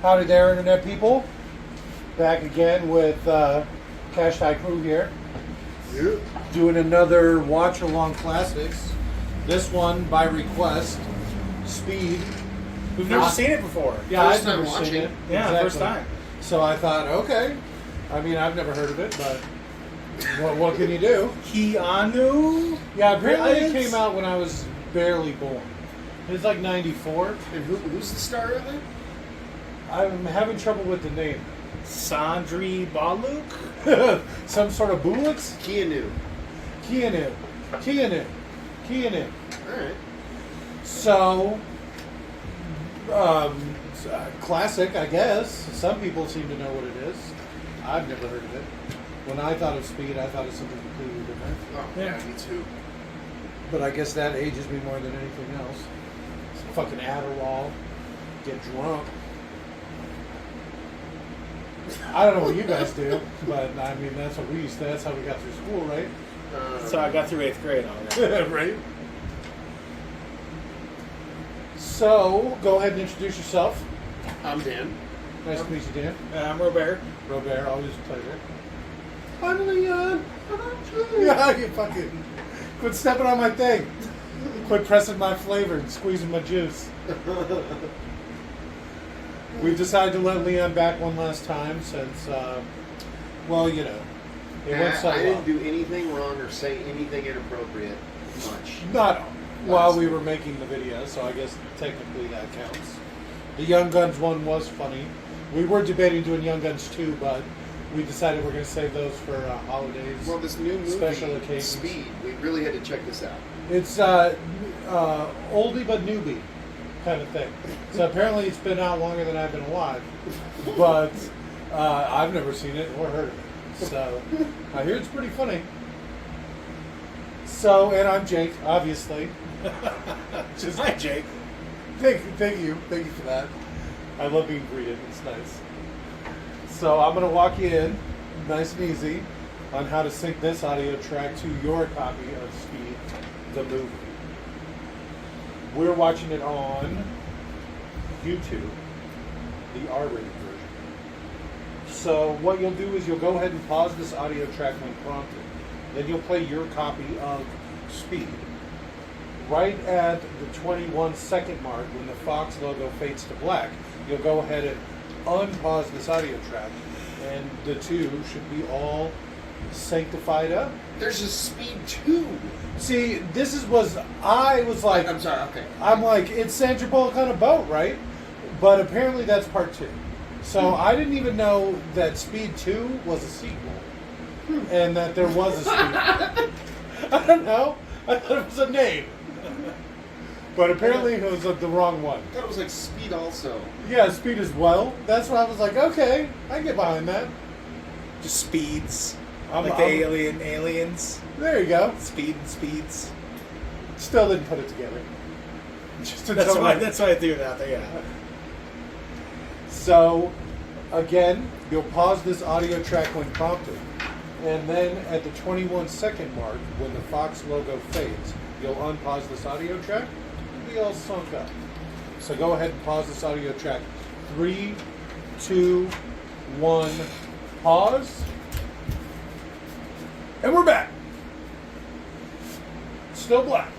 Howdy there, Internet people. Back again with Hashtag Crew here. Yep. Doing another watch-along classics. This one, by request, Speed. We've never seen it before. Yeah, First I've time never seen watching. it. Yeah, Exactly. first time. So I thought, okay. I mean, I've never heard of it, but what can you do? Keanu? Yeah, apparently it Reeves? came out when I was barely born. It's like 94. And who's the star of it? I'm having trouble with the name. Sandra Bullock? Some sort of Bullocks? Keanu. Keanu. Alright. So, classic, I guess. Some people seem to know what it is. I've never heard of it. When I thought of Speed, I thought of something completely different. Oh, Yeah. yeah, me too. But I guess that ages me more than anything else. It's fucking Adderall. Get drunk. I don't know what you guys do, but I mean that's what we used to, that's how we got through school, right? So I got through 8th grade on that. Right. So, go ahead and introduce yourself. I'm Dan. Nice to meet you, Dan. I'm Robert. Robert, always a pleasure. I'm Leon. Yeah, you fucking quit stepping on my thing. Quit pressing my flavor and squeezing my juice. We've decided to let Leon back one last time since, well, you know, it went so I well. didn't do anything wrong or say anything inappropriate much. Not while we were making the video, so I guess technically that counts. The Young Guns one was funny. We were debating doing Young Guns 2, but we decided we're going to save those for holidays. Well, this new movie, Special occasions. Speed, we really had to check this out. It's oldie but newbie kind of thing. So apparently it's been out longer than I've been alive, but I've never seen it or heard of it. So I hear it's pretty funny. So, and I'm Jake, obviously. Just hi, Jake. Thank you for that. I love being greeted. It's nice. So I'm going to walk you in, nice and easy, on how to sync this audio track to your copy of Speed, the movie. We're watching it on YouTube, the R-rated version. So what you'll do is you'll go ahead and pause this audio track when prompted. Then you'll play your copy of Speed. Right at the 21-second mark, when the Fox logo fades to black, you'll go ahead and unpause this audio track, and the two should be all sanctified up. There's a Speed 2. See, I was like, I'm sorry, okay. I'm like, it's Sandra Bullock on a boat, right? But apparently that's part 2. So I didn't even know that Speed 2 was a sequel, and that there was a Speed. I don't know. I thought it was a name. But apparently it was the wrong one. I thought it was like Speed also. Yeah, Speed as well. That's why I was like, okay, I can get behind that. Just speeds. I'm- Like I'm- the aliens. There you go. Speed and speeds. Still didn't put it together. Just That's until why, I- that's why I threw it out there, yeah. So, again, you'll pause this audio track when prompted. And then at the 21-second mark, when the Fox logo fades, you'll unpause this audio track. It'll be all sunk up. So go ahead and pause this audio track. 3, 2, 1, pause. And we're back. Still black.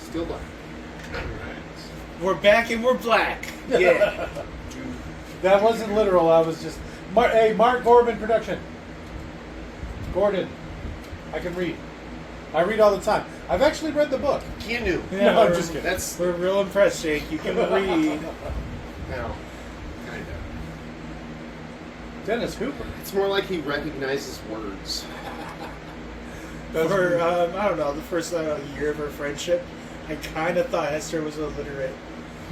Still black. We're back and we're black. Yeah. That wasn't literal. I was just... Mark Gorman production. Gordon. I can read. I read all the time. I've actually read the book. Keanu. Yeah, No, I'm we're- just kidding. That's We're real impressed, Jake. You can read. now, kind of. Dennis Hooper. It's more like he recognizes words. For, I don't know, the first year of our friendship, I kind of thought Hester was illiterate.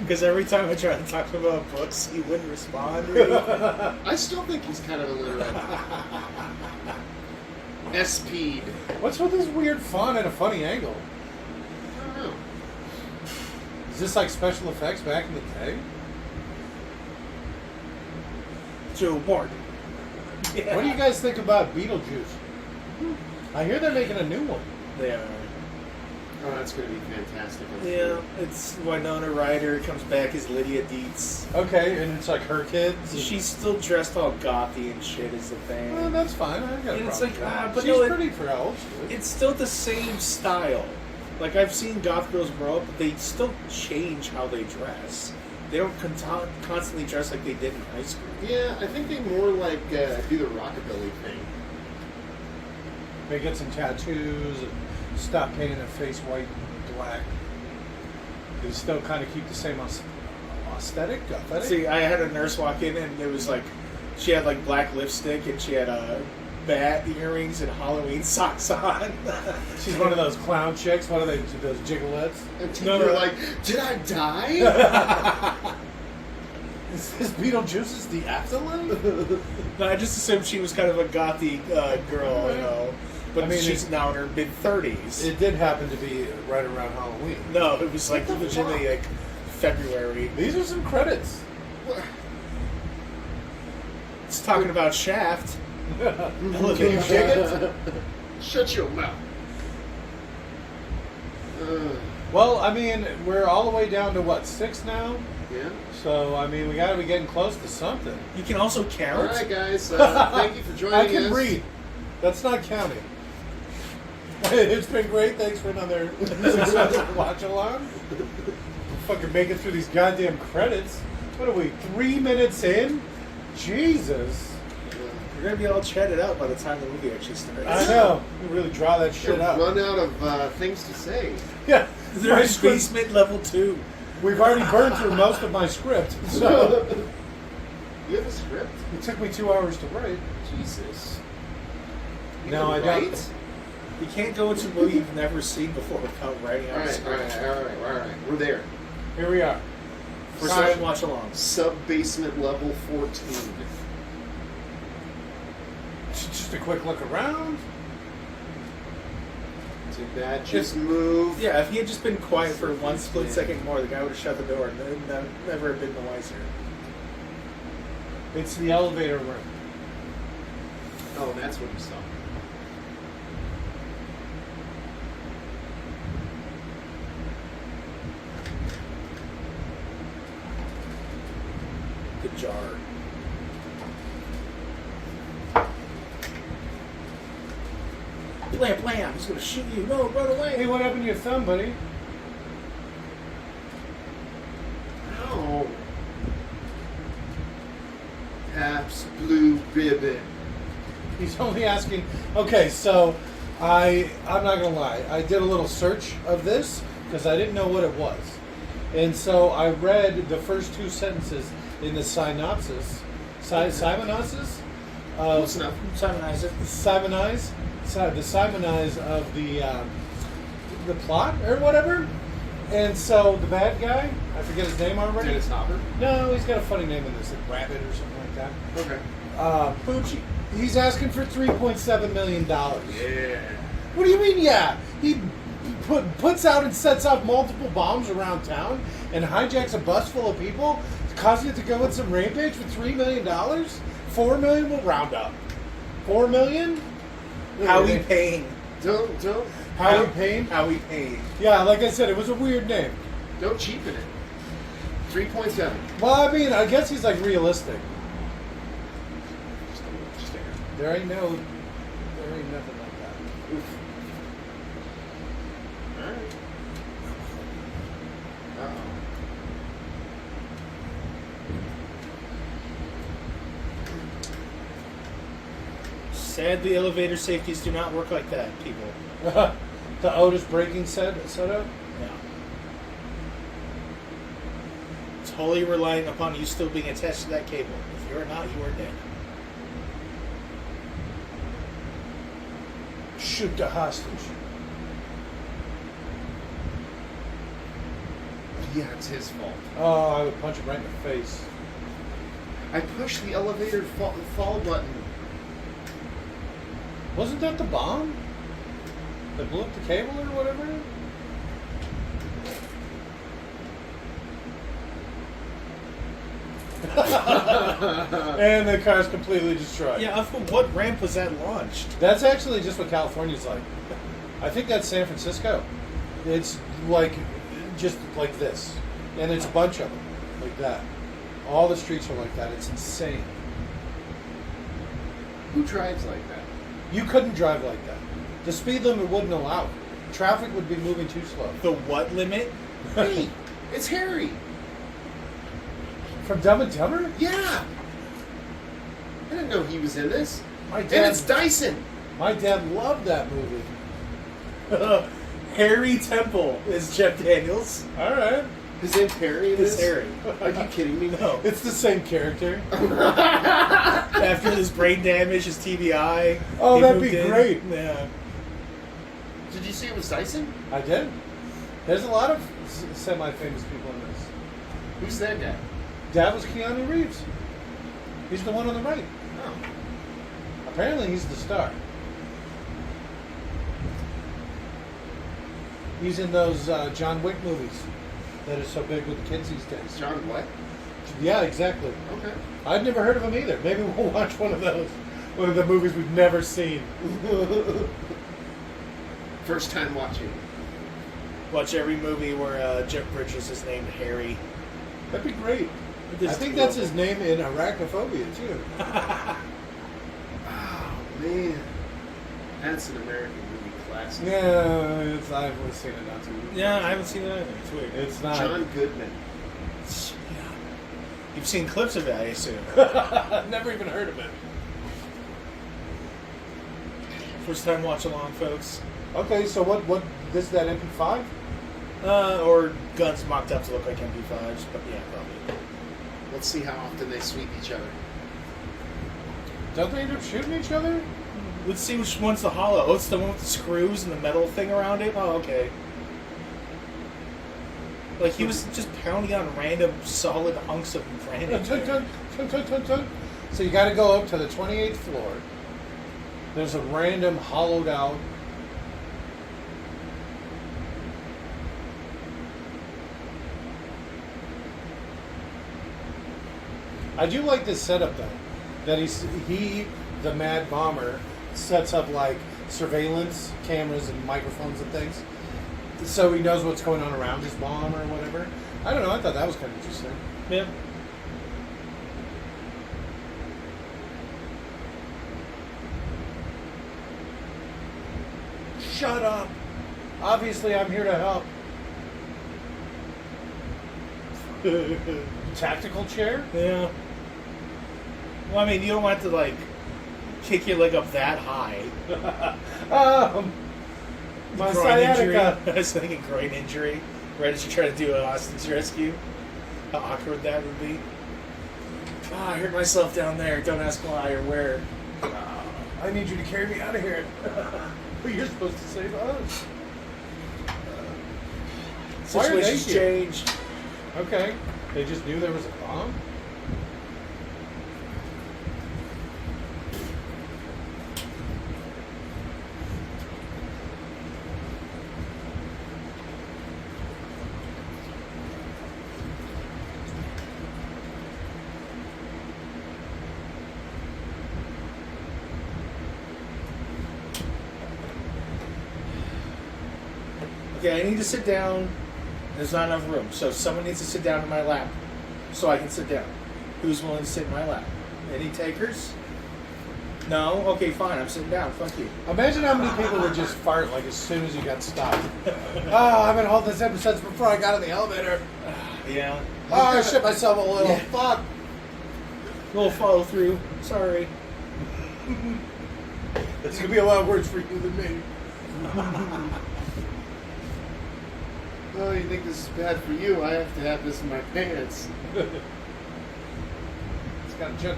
Because every time I tried to talk about books, he wouldn't respond. Really. I still think he's kind of illiterate. Speed. What's with this weird font at a funny angle? I don't know. Is this like special effects back in the day? Joe Morgan. Yeah. What do you guys think about Beetlejuice? I hear they're making a new one. They are. Oh, that's going to be fantastic. I'm Yeah, sure. it's Winona Ryder comes back as Lydia Dietz. Okay, and it's like her kids. She's still dressed all gothy and shit as the thing. Well, that's fine. I got a And it's problem like, with that. but she's no, pretty for how old she is. It's still the same style. Like, I've seen goth girls grow up, but they still change how they dress. They don't constantly dress like they did in high school. Yeah, I think they more like do the rockabilly thing. They get some tattoos and stop painting their face white and black. They still kind of keep the same aesthetic. See, I had a nurse walk in, and it was like, she had like black lipstick, and she had bat earrings and Halloween socks on. She's one of those clown chicks. What are they? Those gigolettes? And No, you're no. like, did I die? Is this Beetlejuice the afterlife? No, I just assumed she was kind of a gothy girl, you know. But I mean, she's now in her mid-30s. It did happen to be right around Halloween. No, it was like What the legitimately like February. These are some credits. It's talking about Shaft. Can you Elevator dig it? Shut your mouth. Well, I mean, we're all the way down to what, 6 now? Yeah. So, I mean, we got to be getting close to something. You can also All count. right, guys. Thank you for joining us. I can read. That's not counting. It's been great. Thanks for another successful watch along. We're fucking making through these goddamn credits. What are we, 3 minutes in? Jesus. You're gonna be all chatted out by the time the movie actually starts. I know. You really draw that Shit shit up. run out of things to say. Yeah. They're in basement level 2. We've already burned through most of my script, so You have a script? it took me 2 hours to write. Jesus. You No, I can don't. write? You can't go into a movie you've never seen before without writing out All a right, script. all right. We're there. Here we are. First Sorry. time watch along. Sub-basement level 14. Just a quick look around. Did that just move? Yeah, if he had just been quiet for one split second more, the guy would have shut the door and never have been the wiser. It's the elevator room. Oh, that's what you saw. The jar. Blam, blam, he's gonna shoot you. No, run away. Hey, what happened to your thumb, buddy? No. Pabst Blue Ribbon. He's only asking. Okay, so I'm not gonna lie. I did a little search of this because I didn't know what it was, and so I read the first 2 sentences in the synopsis. Simonisis? Close enough. Simonize it. The Simonize of the plot or whatever. And so the bad guy, I forget his name already. Dennis Hopper. No, he's got a funny name in this, like Rabbit or something like that. Okay. Poochie. He's asking for $3.7 million. Yeah. What do you mean, yeah? He puts out and sets off multiple bombs around town and hijacks a bus full of people, causing it to go in some rampage for $3 million? $4 million will round up. $4 million? Howie Payne. Don't Howie Payne? Howie Payne. Yeah, like I said, it was a weird name. don't cheapen it. 3.7. Well, I mean, I guess he's like realistic. Just a hair. There ain't nothing like that. Oof. All right. Uh-oh. Sadly, elevator safeties do not work like that, people. The Otis braking setup? Yeah. It's wholly relying upon you still being attached to that cable. If you're not, you are dead. Shoot the hostage. Yeah, it's his fault. Oh, I would punch him right in the face. I pushed the elevator fall button. Wasn't that the bomb? That blew up the cable or whatever? And the car's completely destroyed. Yeah, what ramp was that launched? That's actually just what California's like. I think that's San Francisco. It's like just like this, and it's a bunch of them like that. All the streets are like that. It's insane. Who drives like that? You couldn't drive like that. The speed limit wouldn't allow it. Traffic would be moving too slow. The what limit? Hey, it's Harry. From Dumb and Dumber? Yeah. I didn't know he was in this. My And dad, it's Dyson. my dad loved that movie. Harry Temple is Jeff Daniels. All right. His name's Harry in It's this? Harry. Are you kidding me? No. It's the same character. After his brain damage, his TBI. Oh, he that'd moved be in. great. Yeah. Did you see it was Dyson? I did. There's a lot of semi-famous people in this. Who's that guy? That was Keanu Reeves. He's the one on the right. Oh. Apparently, he's the star. He's in those John Wick movies that are so big with the kids these days. John what? Yeah, exactly. Okay. I'd never heard of him either. Maybe we'll watch one of those. One of the movies we've never seen. First time watching. Watch every movie where Jeff Bridges is named Harry. That'd be great. It I is think that's adorable. his name in Arachnophobia, too. Oh, man. That's an American movie classic. Yeah, I've only seen it not too long. Yeah, I haven't seen it either. It's weird. It's not. John Goodman. Yeah. You've seen clips of it, I assume. I've never even heard of it. First time watch along, folks. Okay, so what this is that MP5? Or guns mocked up to look like MP5s, but yeah, probably. Let's see how often they sweep each other. Don't they end up shooting each other? Let's see which one's the hollow. Oh, it's the one with the screws and the metal thing around it? Oh, okay. Like, he was just pounding on random solid hunks of granite. So you got to go up to the 28th floor. There's a random hollowed out. I do like this setup though, that he the Mad Bomber sets up like surveillance cameras and microphones and things, so he knows what's going on around his bomb or whatever. I don't know. I thought that was kind of interesting. Yeah. Shut up. Obviously, I'm here to help. Tactical chair? Yeah. Well, I mean, you don't have to, like, kick your leg up that high. My Groin injury. sciatica. I was thinking groin injury. Right as you try to do an hostage rescue. How awkward that would be. Ah, I hurt myself down there. Don't ask why or where. I need you to carry me out of here. But you're supposed to save us. Why are they Situation's here? changed. Okay. They just knew there was a bomb? Okay, I need to sit down. There's not enough room, so someone needs to sit down in my lap so I can sit down. Who's willing to sit in my lap? Any takers? No? Okay, fine. I'm sitting down. Fuck you. Imagine how many people would just fart like as soon as you got stopped. Oh, I've been holding this ever since before I got in the elevator. Yeah. Oh, I shit myself a little. Yeah. Fuck. Little follow through. Sorry. It's going to be a lot worse for you than me. Oh, you think this is bad for you? I have to have this in my pants. It's got a chuggy.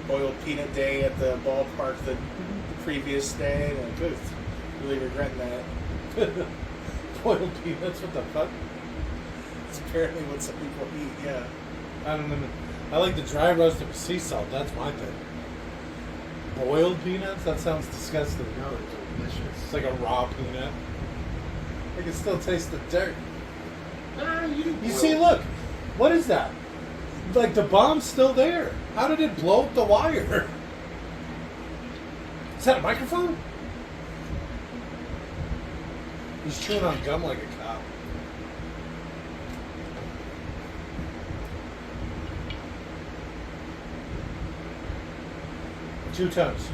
Boiled peanut day at the ballpark the previous day. Like, good. Really regretting that. Boiled peanuts, what the fuck? It's apparently what some people eat, yeah. I don't know. I like the dry roast of sea salt. That's my thing. Boiled peanuts? That sounds disgusting. No, it's delicious. It's like a raw peanut. I can still taste the dirt. Ah, you You see, look. What is that? like the bomb's still there. How did it blow up the wire? Is that a microphone? He's chewing on gum like a cop. Two toes.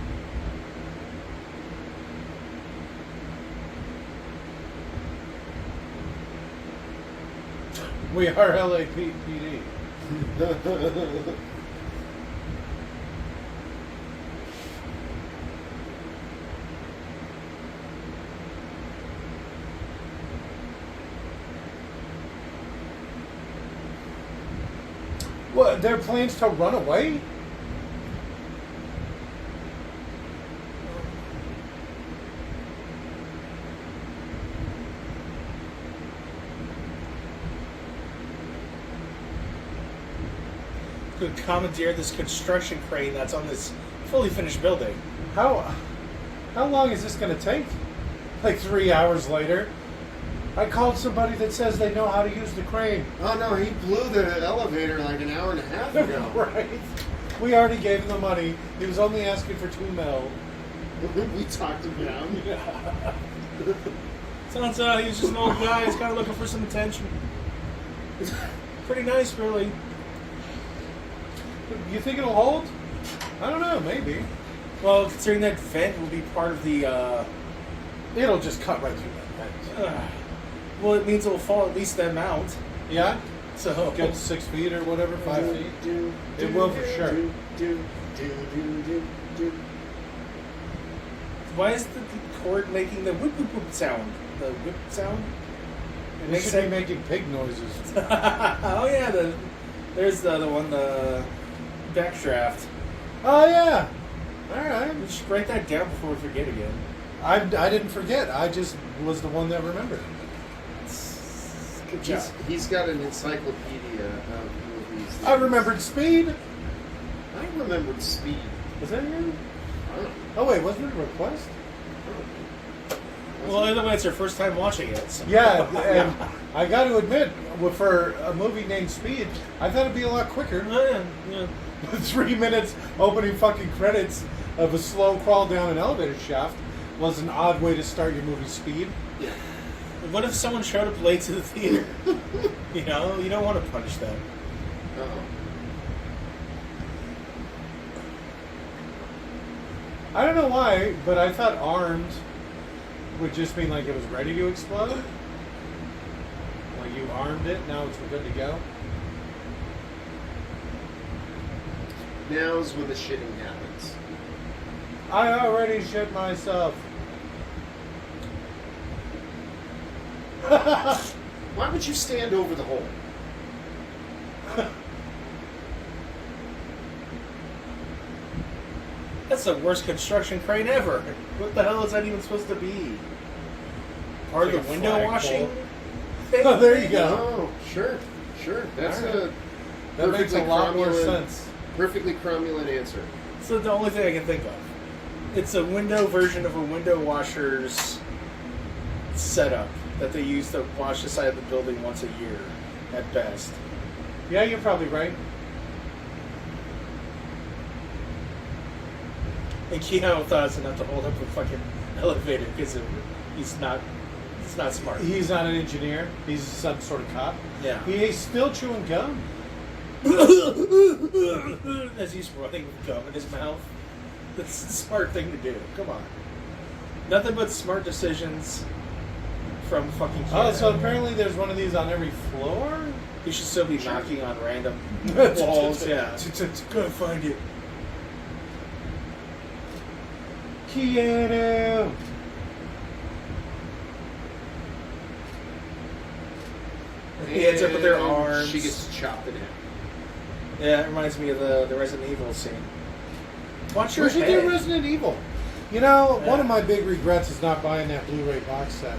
We are LAPD. What? Their plans to run away? Could commandeer this construction crane that's on this fully finished building. How long is this going to take? Like 3 hours later? I called somebody that says they know how to use the crane. Oh no, he blew the elevator like an hour and a half ago. Right. We already gave him the money. He was only asking for $2 million. We talked him down. Sounds he's just an old guy. He's kind of looking for some attention. Pretty nice, really. You think it'll hold? I don't know, maybe. Well, considering that vent will be part of the, It'll just cut right through that vent. well, it means it will fall at least that amount. Yeah? So Good 6 feet or whatever, 5 feet. It will for sure. Why is the cord making the whip whip whip sound? The whip sound? It makes be making pig noises. Oh yeah, there's the one, the backdraft. Oh yeah. All right. Just write that down before we forget again. I didn't forget. I just was the one that remembered. Good job. He's got an encyclopedia of movies. I remembered Speed. I remembered Speed. Was that you? I don't know. Oh wait, wasn't it a request? Well, either way, it's your first time watching it. So. Yeah, and I got to admit, for a movie named Speed, I thought it'd be a lot quicker. Oh, yeah. 3 minutes opening fucking credits of a slow crawl down an elevator shaft was an odd way to start your movie Speed. Yeah. What if someone showed up late to the theater? You know, you don't want to punish them. Uh-oh. I don't know why, but I thought armed would just mean like it was ready to explode. Like you armed it, now it's good to go. Now's when the shitting happens. I already shit myself. Why would you stand over the hole? That's the worst construction crane ever. What the hell is that even supposed to be? Part of Like the a window flagpole. washing thing? Oh, there you go. Oh, sure. That's All right. a That makes a lot more sense. perfectly cromulent answer. So the only thing I can think of. It's a window version of a window washer's setup that they use to wash the side of the building once a year, at best. Yeah, you're probably right. And Keanu thought it's enough to hold up a fucking elevator because he's not smart. He's not an engineer. He's some sort of cop. Yeah. He's still chewing gum. As he's running with gum in his mouth. That's a smart thing to do. Come on. Nothing but smart decisions from fucking Keanu. Oh, so apparently there's one of these on every floor? You should still be knocking on random walls. Yeah. Go find it. Keanu! He ends up with their And arms. She gets chopped in half. Yeah, it reminds me of the Resident Evil scene. Watch your We should head. do Resident Evil. You know, Yeah. one of my big regrets is not buying that Blu-ray box set.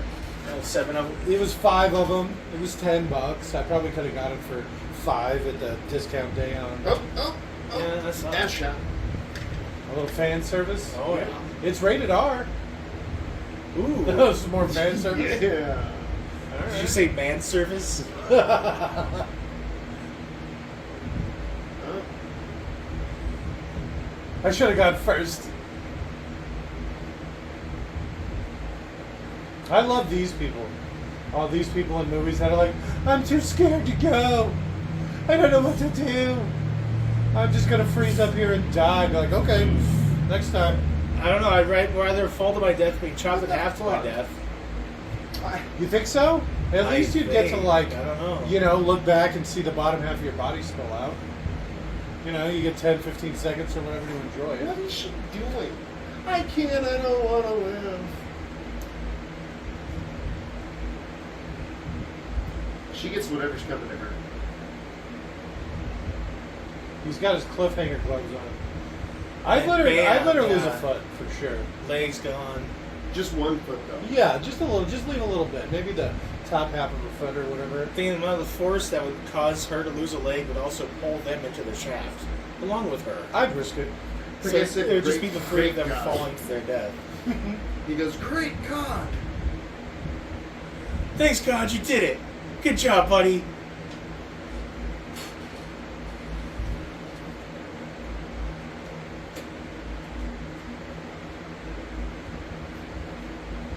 7 of them. It was 5 of them. It was $10. I probably could have got it for 5 at the discount day on Oh. Yeah, that's not. Ass shot. a little fan service. Oh yeah. It's rated R. Ooh. This is more fan service. Yeah. Did you say man service? I should have gone first. I love these people. All these people in movies that are like, I'm too scared to go. I don't know what to do. I'm just gonna freeze up here and die. Be like, okay, next time. I don't know. I'd rather fall to my death being chopped in half to my death. You think so? At least you'd get to I don't know. Look back and see the bottom half of your body spill out. You get 10, 15 seconds or whatever to enjoy it. What is she doing? I can't. I don't want to live. She gets whatever's coming to her. He's got his cliffhanger gloves on. I'd let her lose a foot for sure. Legs gone. Just one foot though. Yeah, just a little. Just leave a little bit. Maybe the top half of her foot or whatever. Thinking the amount of force that would cause her to lose a leg would also pull them into the shaft, along with her. I'd risk it. So it would just be the three of them falling to their death. He goes, great God. Thanks God, you did it. Good job, buddy.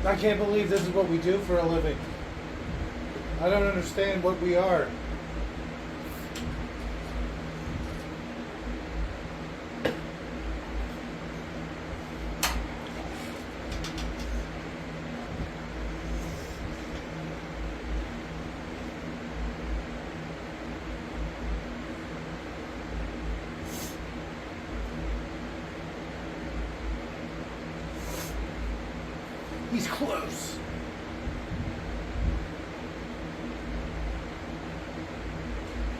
I can't believe this is what we do for a living. I don't understand what we are. He's close.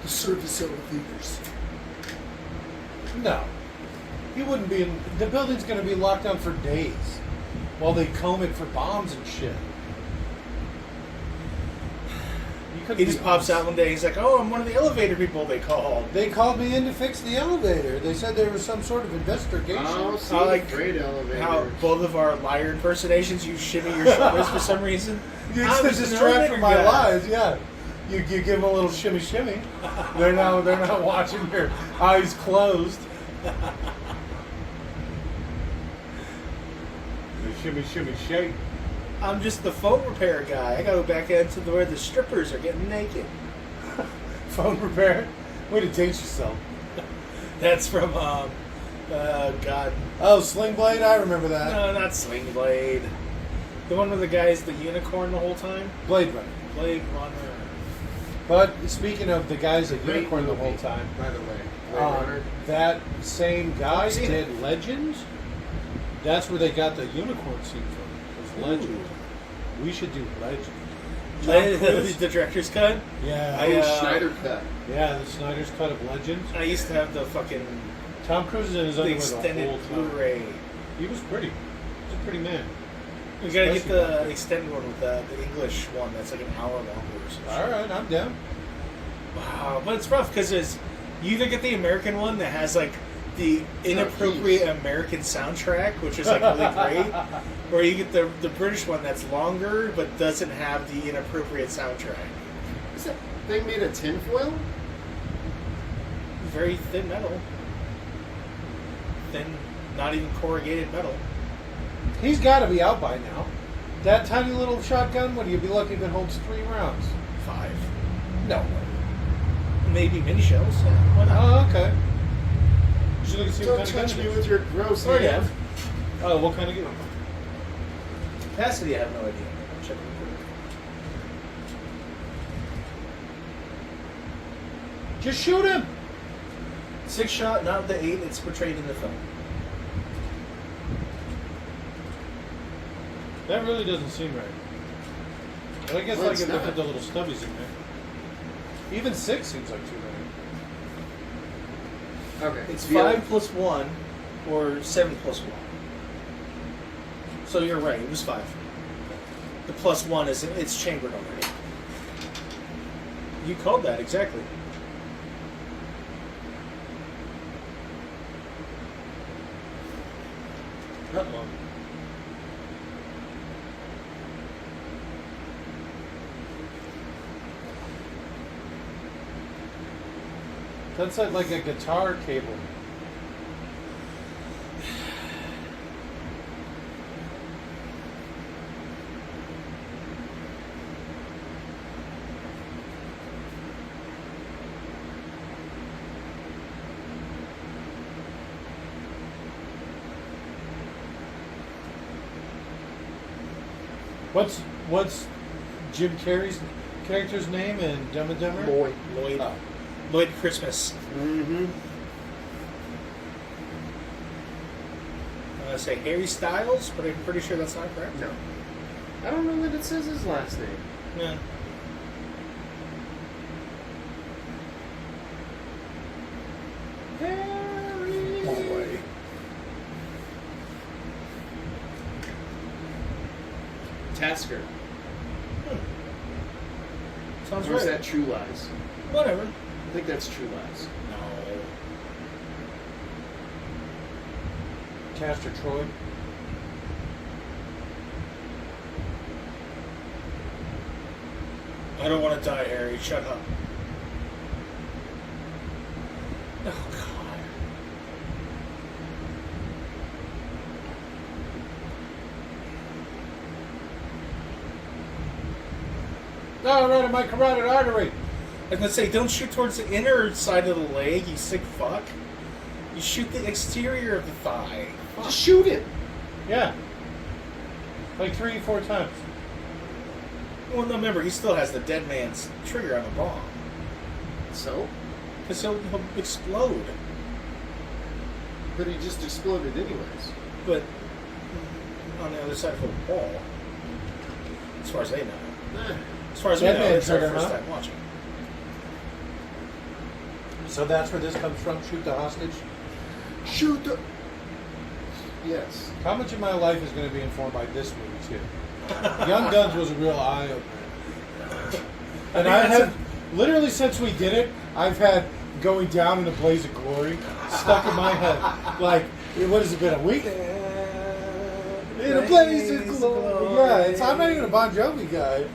The service elevators. No. He wouldn't be in. The building's going to be locked down for days while they comb it for bombs and shit. He just pops out one day. He's like, "Oh, I'm one of the elevator people they called." They called me in to fix the elevator. They said there was some sort of investigation. Oh, see, like great elevator. How both of our liar impersonations, you shimmy your shoulders for some reason. It's to distract from my lies. Yeah, you give them a little shimmy shimmy. They're not watching your eyes closed. The shimmy shimmy shake. I'm just the phone repair guy. I gotta go back into where the strippers are getting naked. Phone repair? Way to date yourself. That's from, God. Oh, Sling Blade? I remember that. No, not Sling Blade. The one with the guy's the unicorn the whole time? Blade Runner. Blade Runner. But speaking of the guys that Great unicorn the movie, whole time, by the way. Blade Runner. that same guy seen did Legends. That's where they got the unicorn scene from. It was Legend. We should do Legend. The director's cut? Yeah. Schneider cut. Yeah, the Snyder's cut of Legends. I used to have the fucking Tom Cruise is in his the underwear the extended whole time. Blu-ray. He was pretty. He was a pretty man. We gotta get Especially back the then. extended one with the English one that's like an hour longer or something. All right, I'm down. Wow, but it's rough because you either get the American one that has like the inappropriate American soundtrack, which is like really great, or you get the British one that's longer but doesn't have the inappropriate soundtrack. Is that thing made of tinfoil? Very thin metal. Thin, not even corrugated metal. He's got to be out by now. That tiny little shotgun, what do you be lucky if it holds 3 rounds? 5. No way. Maybe mini shells. Yeah, why not? Oh, okay. You should look and see what Don't kind of touch gun me it is. with your gross Or hand. yeah. Oh, what kind of gun? Capacity, I have no idea. I'll check real quick. Just shoot him! 6 shot, not the 8 it's portrayed in the film. That really doesn't seem right. But I guess Well, like it's if they not. put the little stubbies in there. Even 6 seems like too many. Okay. It's The other- 5 plus 1 or 7 plus 1. So you're right, it was 5. The plus 1 is it's chambered already. You called that exactly. Uh-oh. That's like a guitar cable. What's Jim Carrey's character's name in Dumb and Dumber? Lloyd. Oh. Lloyd Christmas. Mm-hmm. I'm gonna say Harry Styles, but I'm pretty sure that's not correct. No. I don't know that it says his last name. Yeah. Harry. No way. Tasker. Sounds Or is right. that True Lies? Whatever. I think that's True Lies. No. Castor Troy. I don't want to die, Harry. Shut up. Oh, God. Oh, right in my carotid artery. I was gonna say, don't shoot towards the inner side of the leg, you sick fuck. You shoot the exterior of the thigh. Fuck. Just shoot him. Yeah. Like 3 or 4 times. Well, no, remember, he still has the dead man's trigger on the bomb. So? Because he'll explode. But he just exploded anyways. But on the other side of the wall. As far as they know. Eh. As far as we Dead know, man it's our trigger, first huh? time watching. So that's where this comes from? Shoot the hostage? Shoot the... Yes. How much of my life is going to be informed by this movie, too? Young Guns was a real eye-opener. And I have, literally since we did it, I've had Going Down in a Blaze of Glory stuck in my head. Like, what has it been, a week? In a Blaze of Glory. Yeah, I'm not even a Bon Jovi guy.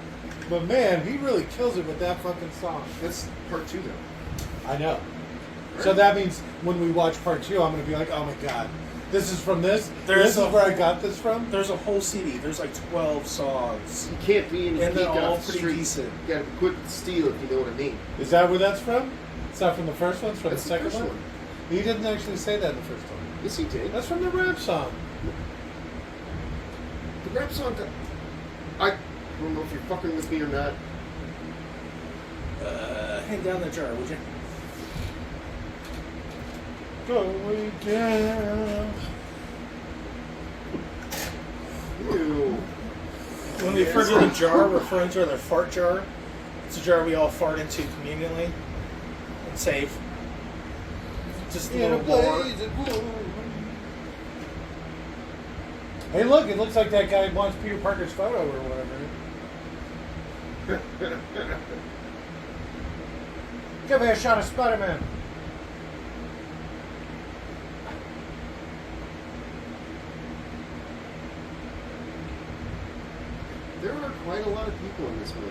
But man, he really kills it with that fucking song. That's part 2, though. I know. So that means when we watch part 2, I'm going to be like, oh my god, this is from this? This is where I got this from? There's a whole CD. There's like 12 songs. You can't be in a And they're geek all off the pretty street. decent. You gotta be quick to steal, if you know what I mean. Is that where that's from? It's not from the first one? It's from That's the the second first one? one. He didn't actually say that in the first one. Yes, he did. That's from the rap song. The rap song... I don't know if you're fucking with me or not. Hang down the jar, would you? Going down. Ew. When we refer to the jar, we're referring to the fart jar. It's a jar we all fart into communally and save. Just a In a little more. blaze of glory. Hey, look, it looks like that guy wants Peter Parker's photo or whatever. Give me a shot of Spider-Man. There are quite a lot of people in this movie.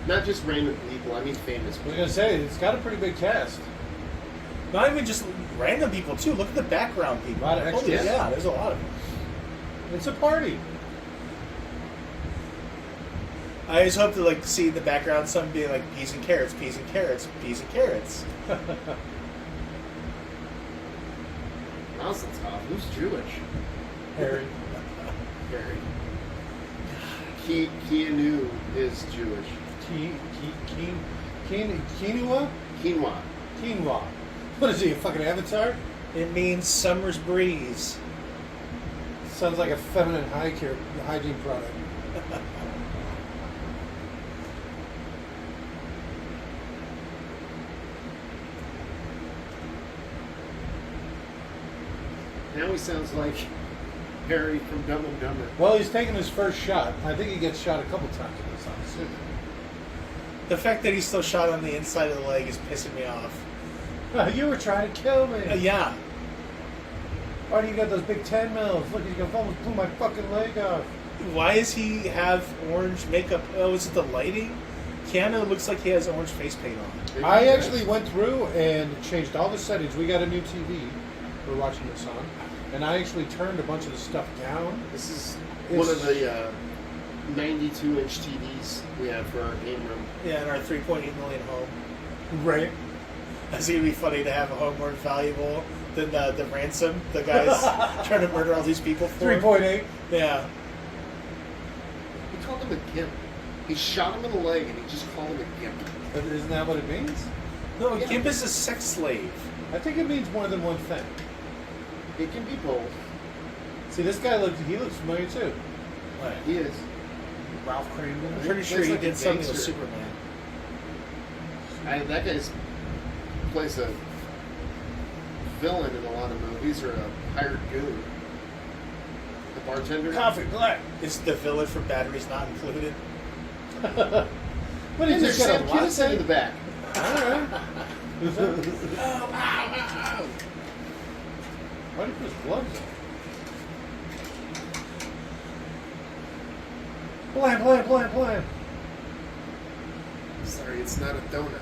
Not just random people, I mean famous I was people. going to say, it's got a pretty big cast. Not even just random people, too. Look at the background people. A lot of Holy- extras. yeah, there's a lot of them. It's a party. I just hope to like see in the background some being like peas and carrots, peas and carrots, peas and carrots. Mazel tov. Who's Jewish? Harry. Harry. Keanu is Jewish. Quinoa? Quinoa. Quinoa. What is he, a fucking avatar? It means summer's breeze. Sounds like a feminine hygiene product. Now he sounds like Harry from Dumb and Dumber. Well, he's taking his first shot. I think he gets shot a couple times in this, I'm assuming. The fact that he's still shot on the inside of the leg is pissing me off. You were trying to kill me. Yeah. Why do you got those big 10 mils? Look, you almost blew my fucking leg off. Why does he have orange makeup? Oh, is it the lighting? Keanu looks like he has orange face paint on. Maybe I he does. actually went through and changed all the settings. We got a new TV we're watching this on. And I actually turned a bunch of the stuff down. This is It's- one of the 92-inch TVs we have for our game room. Yeah, in our 3.8 million home. Right. It's gonna be funny to have a home more valuable than the ransom the guys trying to murder all these people for. 3.8. Yeah. him a gimp. He shot him in the leg, and he just called him a gimp. But isn't that what it means? No, Yeah. Gimp is a sex slave. I think it means more than one thing. It can be both. See, this guy looks familiar too. What? He is. Ralph Cramden? I'm He pretty sure plays he like a did something with gangster. Superman. That guy's plays a villain in a lot of movies, or a hired goon. The bartender. Coffee Black. It's the villain for Batteries Not Included. What, he And there's just got Sam a Kinison in the back. Alright. Ow, ow, ow. Why did he put his gloves on? Blam. Sorry, it's not a donut.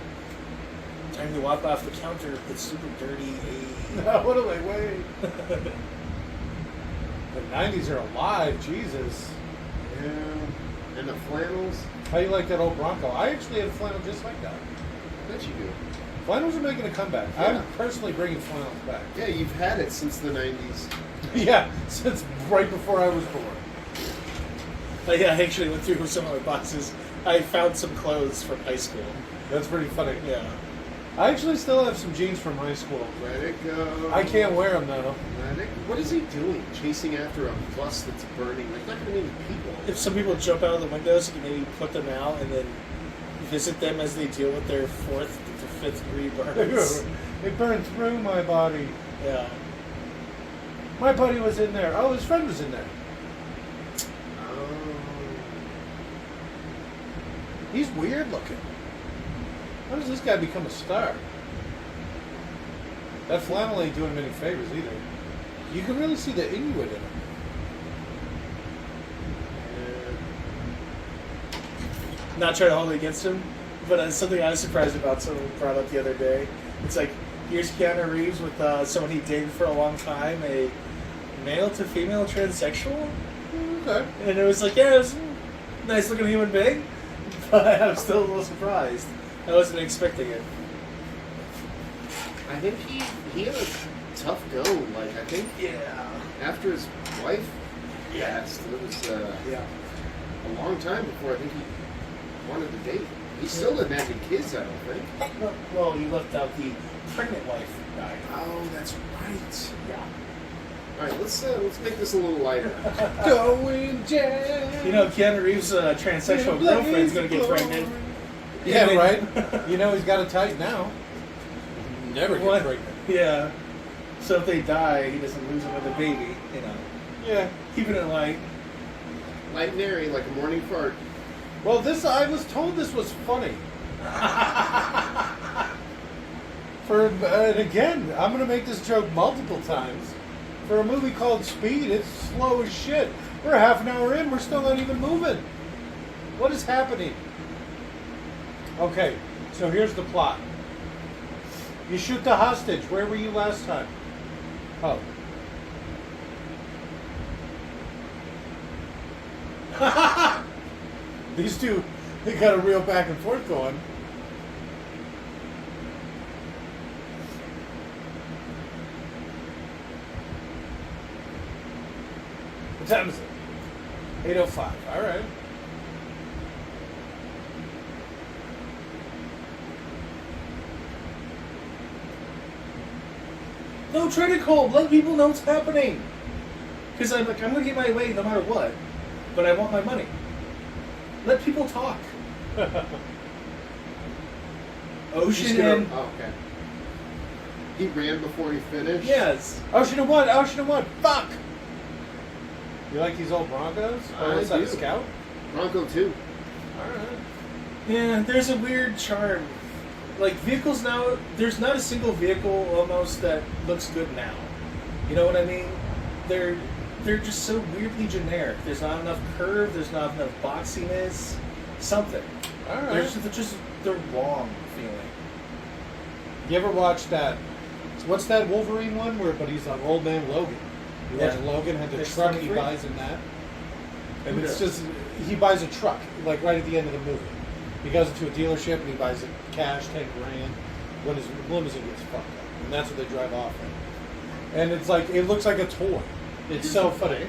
Time to wipe off the counter. It's super dirty. No, what do I wait? The 90s are alive, Jesus. Yeah. And the flannels. How you like that old Bronco? I actually had a flannel just like that. I bet you do. Flannels are making a comeback. Yeah. I'm personally bringing flannels back. Yeah, you've had it since the 90s. Yeah, since right before I was born. Yeah, I actually went through some of my boxes. I found some clothes from high school. That's pretty funny. Yeah. I actually still have some jeans from high school. Let it go. I can't wear them though. Let it. What is he doing? Chasing after a bus that's burning? Like, not going to need people. If some people jump out of the windows, you can maybe put them out and then visit them as they deal with their 4th to 5th degree burns. It burned through my body. Yeah. My buddy was in there. Oh, his friend was in there. Oh. He's weird looking. How does this guy become a star? That flannel ain't doing him any favors either. You can really see the Inuit in him. Not trying to hold it against him, but something I was surprised about, someone brought up the other day. It's like, here's Keanu Reeves with someone he dated for a long time, a male to female transsexual. Okay. And it was like, yeah, it was a nice looking human being, but I'm still a little surprised. I wasn't expecting it. I think he had a tough go. Like, I think Yeah. after his wife passed, it was Yeah. a long time before I think he wanted to date. He still didn't have any kids, I don't think. Well, you left out the pregnant wife died. Oh, that's right. Yeah. All right, let's make this a little lighter. Going down. You know, Keanu Reeves' transsexual girlfriend's gonna get pregnant. Yeah, I mean- right? You know he's got it tight now. Never get What? pregnant. Yeah. So if they die, he doesn't lose another baby. You know, Yeah. keeping it light. Light and airy, like a morning fart. Well, I was told this was funny. And again, I'm going to make this joke multiple times. For a movie called Speed, it's slow as shit. We're half an hour in, we're still not even moving. What is happening? Okay, so here's the plot. You shoot the hostage. Where were you last time? Oh. These two, they got a real back and forth going. What time is it? 8:05. All right. No, try to call. Let people know what's happening. Because I'm like, I'm gonna get my way no matter what, but I want my money. Let people talk. Ocean and Oh, okay. He ran before he finished. yes. Ocean and one. Ocean and one. Fuck. You like these old Broncos? Or I what's that, do. a Scout? Bronco 2. All right. Yeah, there's a weird charm. Like vehicles now, there's not a single vehicle almost that looks good now. You know what I mean? They're just so weirdly generic. There's not enough curve. There's not enough boxiness. Something. All right. They're just the wrong feeling. You ever watch that? What's that Wolverine one? But he's on Old Man Logan. You watch Yeah. Logan had the It's truck he 23. buys in that, and Who it's does? just he buys a truck like right at the end of the movie. He goes into a dealership and he buys it cash, 10 grand, when his limousine gets fucked up, and that's what they drive off in. And it's like it looks like a toy. It's so funny.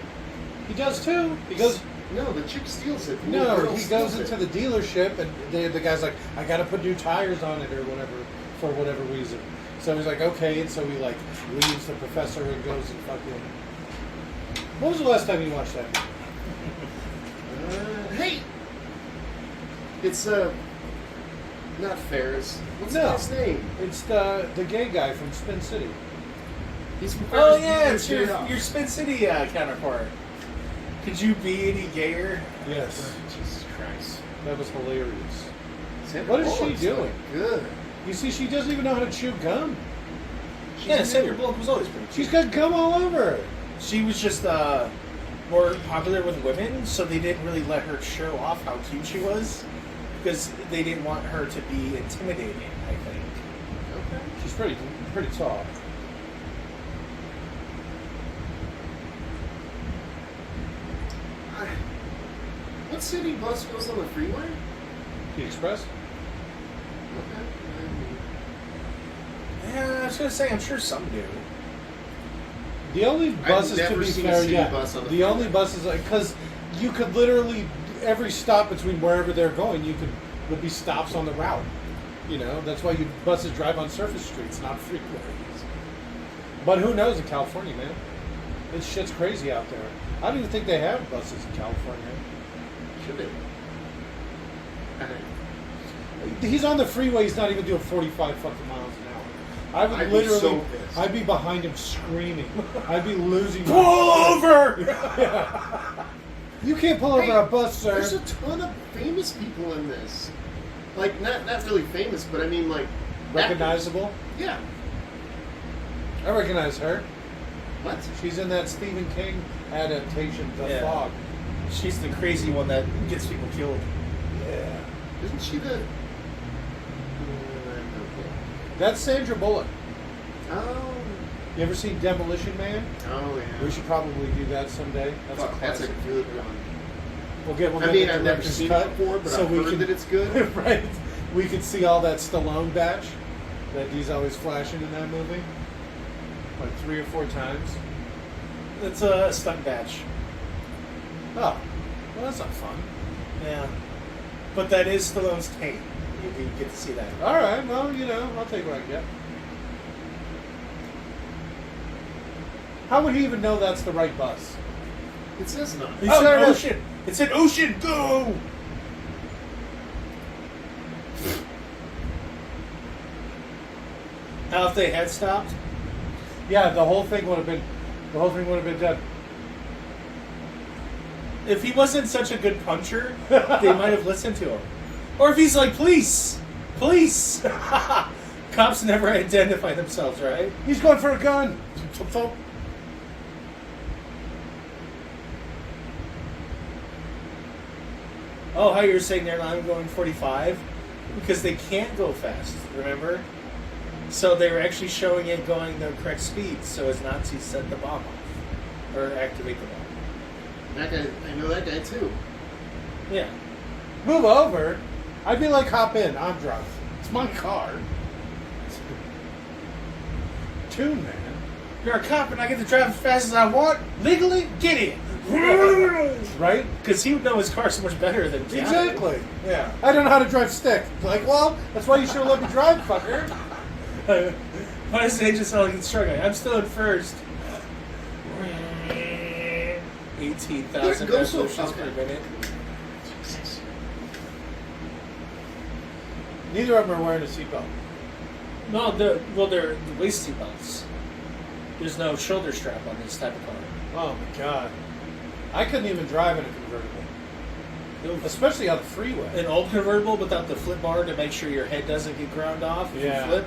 He does too. He goes No, the chick steals it. The No, little girl he goes steals into it. the dealership, and the guy's like, I gotta put new tires on it or whatever, for whatever reason. So he's like, okay, and so he like leaves the professor and goes and fucking... When was the last time you watched that? Hey! It's, not Ferris. What's No. his name? It's the gay guy from Spin City. He's from Oh Ferris yeah, it's Bueller's your Spin City counterpart. Could you be any gayer? Yes. Jesus Christ. That was hilarious. Sandra What is she Bullock's doing? looking good. You see, she doesn't even know how to chew gum. Yeah, Sandra Bullock was always pretty She's cute. got gum all over her. She was just more popular with women, so they didn't really let her show off how cute she was because they didn't want her to be intimidating, I think. Okay. She's pretty tall. What city bus goes on the freeway? The Express? Okay. Yeah, I was gonna say, I'm sure some do. The only buses, to never be seen a fair, city yeah. bus on the The only freeway. buses, because you could literally, every stop between wherever they're going, would be stops on the route. You know, that's why buses drive on surface streets, not freeways. But who knows in California, man? This shit's crazy out there. I don't even think they have buses in California. Should they? He's on the freeway. He's not even doing 45 fucking miles an hour. I would I'd be literally, so pissed. I'd be behind him screaming. I'd be losing. Pull over! You can't pull over a bus, sir. There's a ton of famous people in this. Like, not really famous, but I mean, like... Recognizable. actors. Yeah. I recognize her. What? She's in that Stephen King adaptation, The Yeah. Fog. She's the crazy one that gets people killed. Yeah. Isn't she the... That's Sandra Bullock. Oh. You ever seen Demolition Man? Oh, yeah. We should probably do that someday. That's Fuck, a that's a classic. good one. We'll get I the mean, I've never director's seen cut, it before, but so I've we heard can, that it's good. Right. We could see all that Stallone batch that he's always flashing in that movie. Like 3 or 4 times. It's a stunt batch. Oh. Well, that's not fun. Yeah. But that is Stallone's tape. You get to see that. Alright, well, you know, I'll take what I get. How would he even know that's the right bus? It says not. It's Oh, an there it is. ocean. It's an ocean. Go. Now, if they had stopped, Yeah, the whole thing would have been dead. if he wasn't such a good puncher, they might have listened to him. Or if he's like, police, police. Cops never identify themselves, right? He's going for a gun. Oh, how you were saying they're not going 45? Because they can't go fast, remember? So they were actually showing it going the correct speed so as not to set the bomb off. Or activate the bomb. That guy, I know that guy too. Yeah. Move over. I'd be like, hop in. I'm drunk. It's my car. Tune, man. You're a cop and I get to drive as fast as I want? Legally? Get in! Right? Because he would know his car so much better than Keanu. Exactly. Yeah. I don't know how to drive stick. Like, well, that's why you should have let me drive, fucker. Why does it just sound like it's struggling? I'm still in first. 18,000 Go so revolutions fast. per minute. Neither of them are wearing a seatbelt. No, they're the waist seat belts. There's no shoulder strap on this type of car. Oh my god. I couldn't even drive in a convertible. Especially on the freeway. An old convertible without the flip bar to make sure your head doesn't get ground off if Yeah. you flip.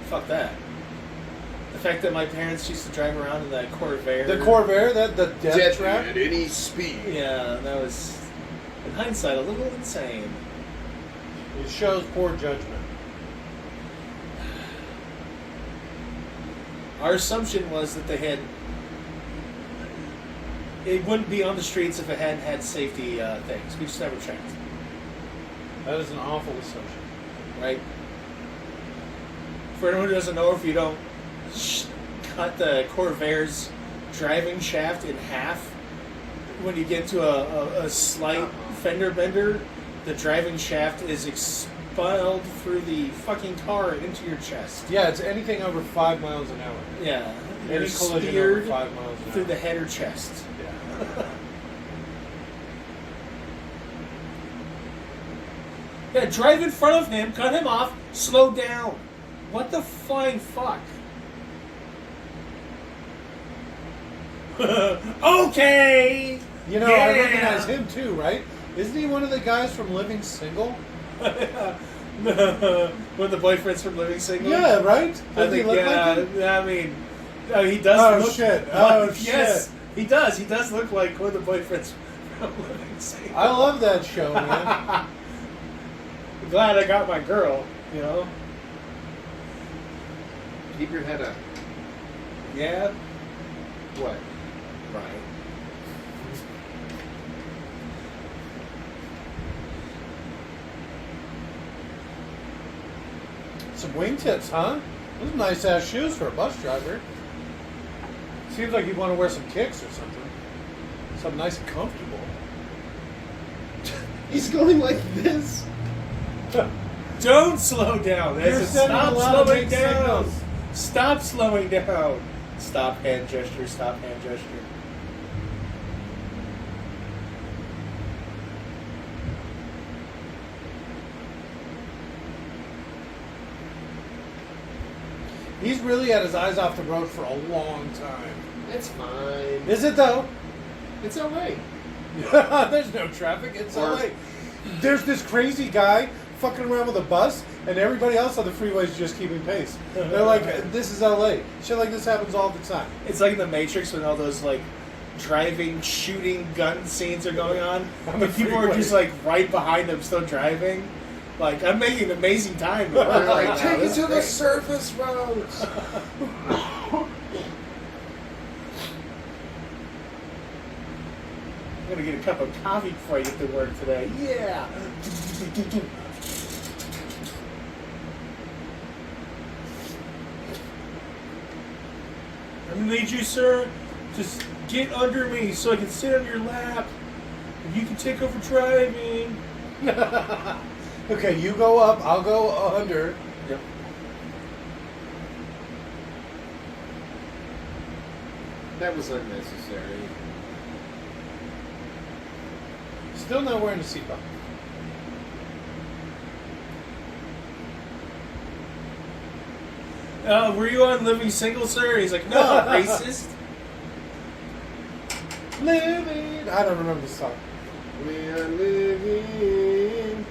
Fuck that. The fact that my parents used to drive around in that Corvair. The Corvair, the death Deadly trap. at any speed. Yeah, that was, in hindsight, a little insane. It shows poor judgment. Our assumption was that they had. It wouldn't be on the streets if it hadn't had safety things. We just never checked, That is an awful assumption. right? For anyone who doesn't know, if you don't cut the Corvair's driving shaft in half, when you get to a slight fender bender, the driving shaft is expelled through the fucking car into your chest. Yeah, it's anything over 5 miles an hour. Yeah. Any You're collision over speared 5 miles an hour. through the head or chest. Yeah. Yeah, drive in front of him, cut him off, slow down. What the flying fuck? Okay! You know, I recognize him too, right? Isn't he one of the guys from Living Single? One of the boyfriends from Living Single? Yeah, right? I Does he think, look yeah, like him? I mean, he does Oh, look shit. like- Oh, yes, shit. he does. He does look like one of the boyfriends from Living Single. I love that show, man. Glad I got my girl, you know? Keep your head up. Yeah? What? Right. Some wingtips, huh? Those are nice ass shoes for a bus driver. Seems like you want to wear some kicks or something. Something nice and comfortable. He's going like this. Don't slow down. You're That's sending stop a lot of slowing big down. signals. Stop slowing down. Stop hand gesture. Stop hand gesture. He's really had his eyes off the road for a long time. It's fine. Is it though? It's LA. There's no traffic. It's Or- LA. There's this crazy guy fucking around with a bus, and everybody else on the freeway is just keeping pace. They're like, this is LA. Shit like this happens all the time. It's like in the Matrix when all those like driving, shooting, gun scenes are going on, On the but people are freeway. just like right behind them, still driving. Like I'm making an amazing time. They're right like, now. take it This to is the great. surface roads. I'm gonna get a cup of coffee before I get to work today. Yeah. I need you, sir. Just get under me so I can sit on your lap. And you can take over driving. Okay, you go up, I'll go under. Yep. That was unnecessary. Still not wearing a seatbelt. Were you on Living Single, sir? He's like, no, racist. Living. I don't remember the song. We are living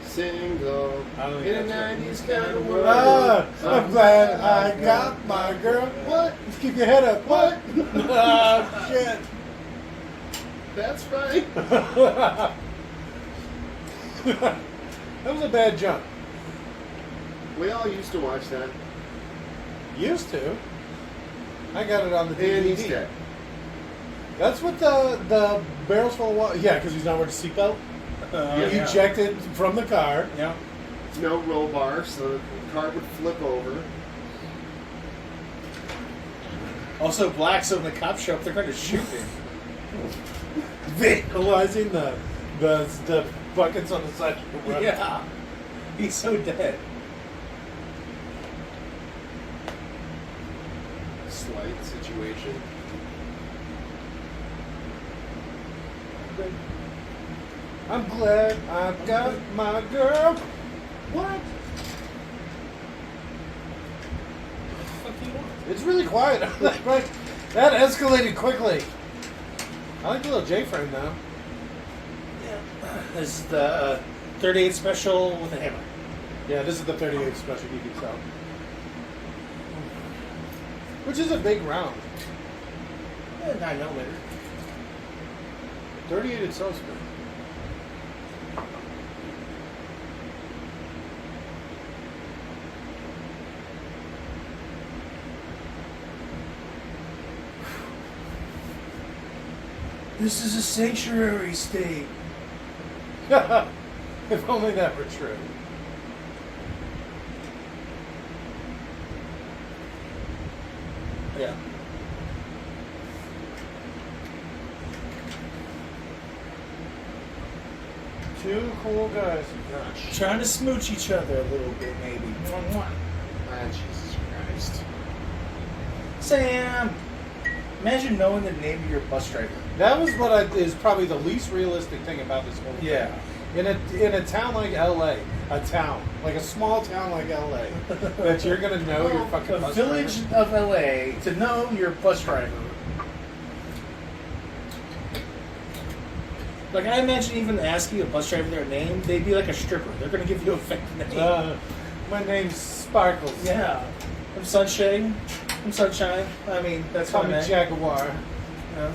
single I don't in think a that's 90s kind of world. Ah, I'm glad I got my girl. What? Keep your head up. What? Ah, shit. That's right. That was a bad jump. We all used to watch that. Used to. I got it on the DVD. And he's dead. That's what the barrels full of water. Yeah, because he's not wearing a seatbelt. Yeah. Ejected from the car. Yeah. No roll bar, so the car would flip over. Also black, so when the cops show up, they're going to shoot him. Vandalizing the buckets on the side of the road. Yeah. He's so dead. Slight situation. I'm glad I got my girl. What? What the fuck do you want? It's really quiet. Right? That escalated quickly. I like the little J-frame now. This is the 38 special with a hammer. Yeah, this is the 38 special you can tell. Which is a big round. 9mm. 38 itself is big. This is a sanctuary state. If only that were true. Yeah. Two cool guys. Gosh. Trying to smooch each other a little bit, maybe. Mwah, mwah. Ah, Jesus Christ. Sam! Imagine knowing the name of your bus driver. That was is probably the least realistic thing about this whole thing. Yeah. In a town like LA, like a small town like LA, that you're gonna know your fucking A bus village driver. of LA to know your bus driver. Like, I imagine even asking a bus driver their name, they'd be like a stripper. They're gonna give you a fake name. My name's Sparkles. Yeah. I'm Sunshine. I'm Sunshine. I mean, that's Call what I me meant. Jaguar. Yeah.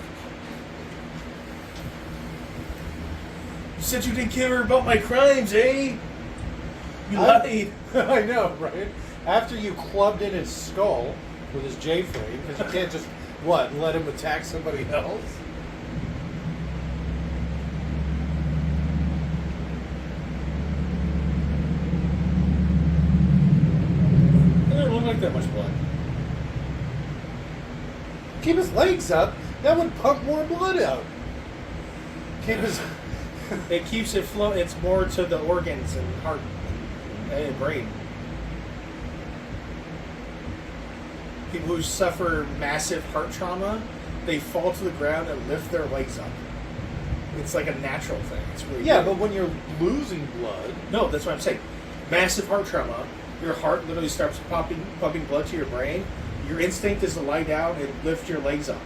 You said you didn't care about my crimes, eh? You lied. I know, right? After you clubbed in his skull with his J-frame, because you can't just, let him attack somebody else? It doesn't look like that much blood. Keep his legs up. That would pump more blood out. Keep his... It keeps it flow. It's more to the organs and heart and brain. People who suffer massive heart trauma, they fall to the ground and lift their legs up. It's like a natural thing. It's really Yeah, good. but when you're losing blood... No, that's what I'm saying. Massive heart trauma. Your heart literally starts pumping blood to your brain. Your instinct is to lie down and lift your legs up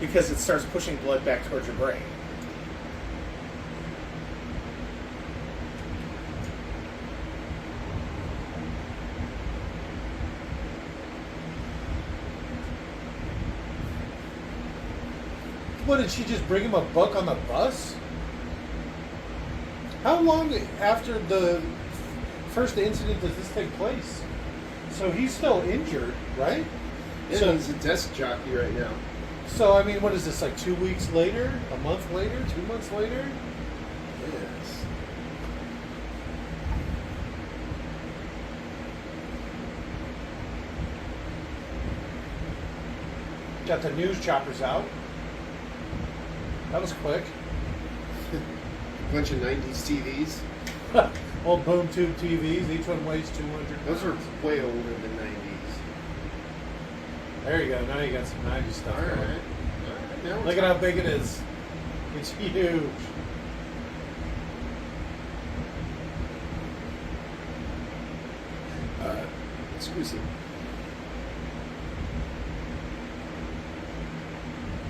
because it starts pushing blood back towards your brain. What, did she just bring him a buck on the bus? How long after the first incident does this take place? So he's still injured, right? Yeah, So- he's a desk jockey right now. So, I mean, what is this, like 2 weeks later? A month later? 2 months later? Yes. Got the news choppers out. That was quick. Bunch of 90s TVs. Old boom tube TVs, each one weighs 200 Those are pounds. way older than 90s. There you go, now you got some 90s stuff. All right. going. All right. Now we're Look at how big it is. It's huge. exclusive.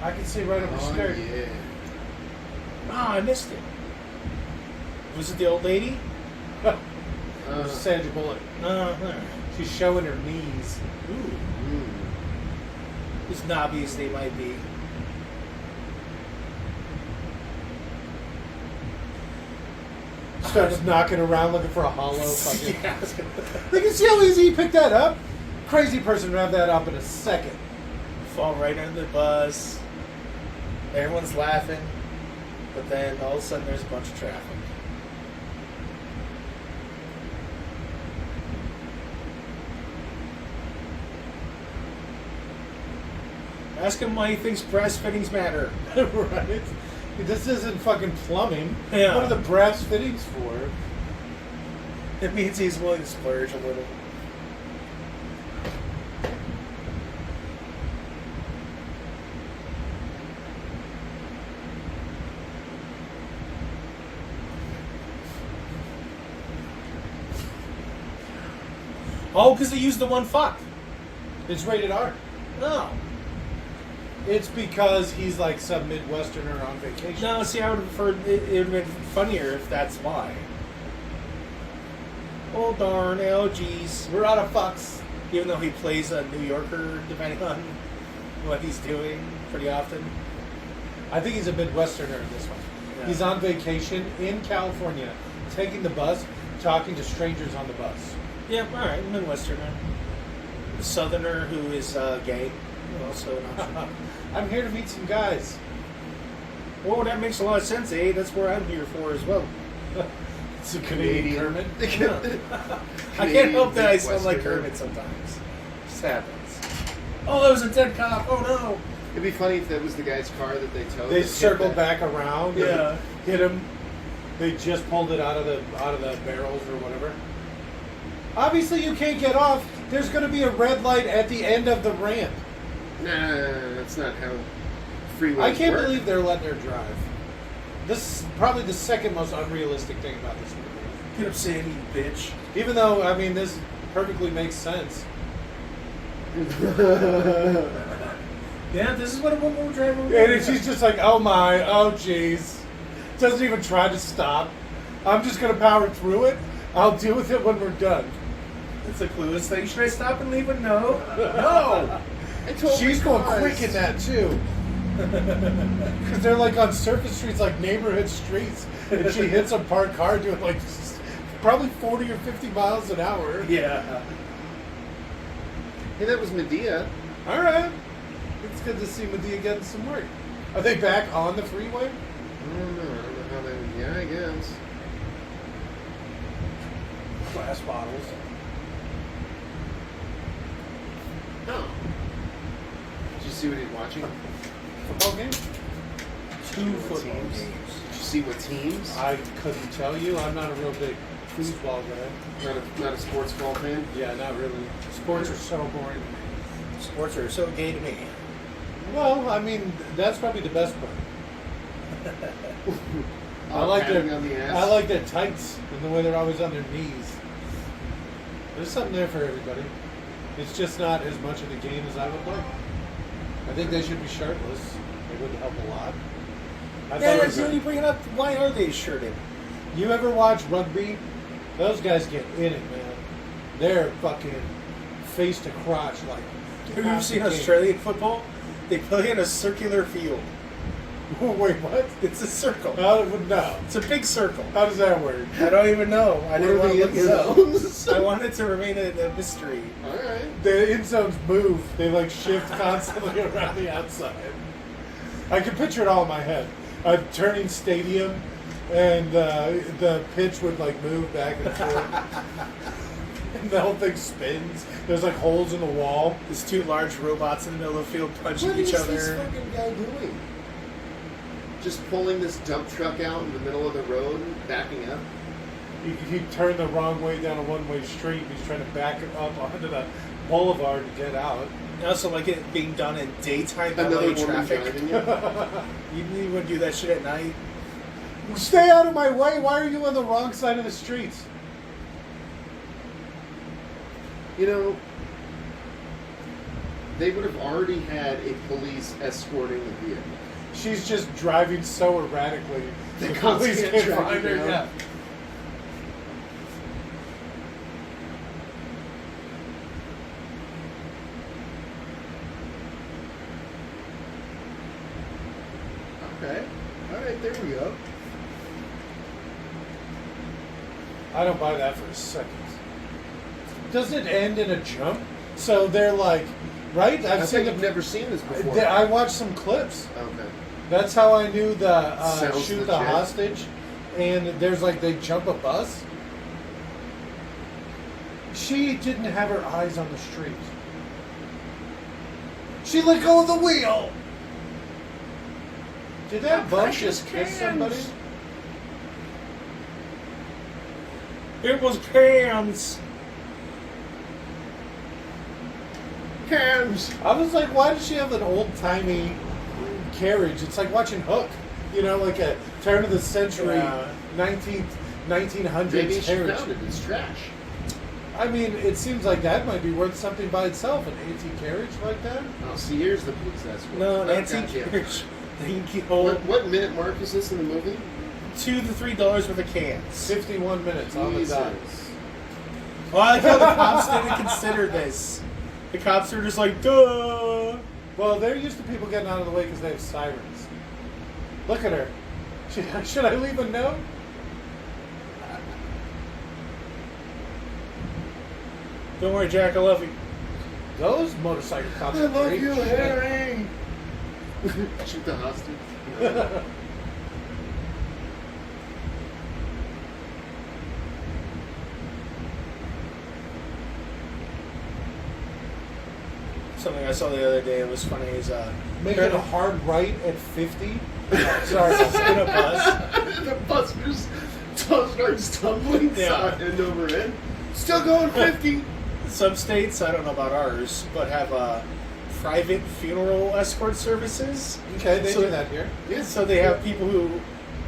I can see right up her Oh, skirt. yeah. Ah, I missed it. Was it the old lady? Sandra Bullock. There. She's showing her knees. Ooh. As knobby as they might be. Starts knocking around looking for a hollow fucking. Yeah, I was gonna- Look at see how easy he picked that up. Crazy person would have that up in a second. Fall right under the bus. Everyone's laughing. But then all of a sudden there's a bunch of traffic. Ask him why he thinks breastfeedings matter. Right? This isn't fucking plumbing. Yeah. What are the brass fittings for? It means he's willing to splurge a little. Oh, because they used the one fuck. It's rated R. No. It's because he's like some Midwesterner on vacation. No, see, I would have preferred it would have been funnier if that's why. Oh, darn, LGs. We're out of fucks. Even though he plays a New Yorker, depending on what he's doing pretty often. I think he's a Midwesterner in this one. Yeah. He's on vacation in California, taking the bus, talking to strangers on the bus. Yeah, alright, Midwesterner. A Southerner who is gay. Also an option. I'm here to meet some guys. Well, that makes a lot of sense, eh? That's where I'm here for as well. It's a Canadian Kermit. I can't help that I sound Midwesterner. like Kermit sometimes. It just happens. Oh, that was a dead cop. Oh, no. It'd be funny if that was the guy's car that they towed. They that hit circled that. back around. Yeah. And hit him. They just pulled it out of the barrels or whatever. Obviously, you can't get off. There's going to be a red light at the end of the ramp. Nah, that's not how freeways I can't work. believe they're letting her drive. This is probably the second most unrealistic thing about this movie. Get up, Sandy, you bitch. Even though, I mean, this perfectly makes sense. Yeah, this is what a one-wheel driver would And do. she's just like, oh my, oh jeez. Doesn't even try to stop. I'm just going to power through it. I'll deal with it when we're done. It's a clueless thing. Should I stop and leave a no? No! She's going quick in that too. Because they're like on surface streets, like neighborhood streets. And she hits a parked car doing like probably 40 or 50 miles an hour. Yeah. Hey, that was Medea. All right. It's good to see Medea getting some work. Are they back on the freeway? I don't know how they. Yeah, I guess. Glass bottles. Oh. Did you see what he's watching? Football game? Two What football teams? games. Did you see what teams? I couldn't tell you. I'm not a real big football guy. Not a sports ball fan. Yeah, not really. Sports are so boring. Sports are so gay to me. Well, I mean, that's probably the best part. I like Patting on the ass. their tights and the way they're always on their knees. There's something there for everybody. It's just not as much of the game as I would like. I think they should be shirtless. It would help a lot. I Yeah, thought it see was when you bring it up, why are they shirted? You ever watch rugby? Those guys get in it, man. They're fucking face to crotch like. Have you ever seen Australian football? They play in a circular field. Wait, what? It's a circle. No. It's a big circle. How does that work? I don't even know. I didn't What are want to the look it up. end zones? I wanted to remain a mystery. All right. The end zones move. They like shift constantly around the outside. I can picture it all in my head. A turning stadium, and the pitch would like move back and forth. And the whole thing spins. There's like holes in the wall. There's two large robots in the middle of the field punching What each is this other. fucking guy doing? Just pulling this dump truck out in the middle of the road, backing up. He turned the wrong way down a one-way street. He's trying to back it up onto the boulevard to get out. I also like it being done in daytime Another LA woman traffic. driving it. You wouldn't do that shit at night. Stay out of my way. Why are you on the wrong side of the streets? You know, they would have already had a police escorting the vehicle. She's just driving so erratically. The The cops police can't can't track find her her. down. Yeah. Okay. All right, there we go. I don't buy that for a second. Doesn't it end in a jump? So they're like, right? I think I've never seen this before. I watched some clips. Okay. That's how I knew the Sounds shoot the legit. hostage. And there's like they jump a bus. She didn't have her eyes on the street. She let go of the wheel. Did that bus precious just kiss cans. somebody? It was cans. Cams. I was like, why does she have an old-timey carriage? It's like watching Hook. You know, like a turn of the century, Yeah. 1900s Maybe she carriage. found it. It's trash. I mean, it seems like that might be worth something by itself, an antique carriage like that. Oh, see, here's the police escort. No, Oh, Nancy gotcha. Carriage. Thank you. Hold What minute mark is this in the movie? $2 to $3 worth of cans. 51 minutes on the dot. Jesus. Well, I like how the cops didn't consider this. The cops were just like, duh. Well, they're used to people getting out of the way because they have sirens. Look at her. Should I leave a note? Don't worry, Jack, I love you. Those motorcycle cops I are love great. you, Harry. Shoot the hostage. Something I saw the other day, it was funny, is Making a hard right at 50. sorry, in a bus. The bus just So it starts tumbling Yeah. end over end. Still going 50. Some states, I don't know about ours, but have private funeral escort services. Okay, they So- do that here. Yeah. So they have people who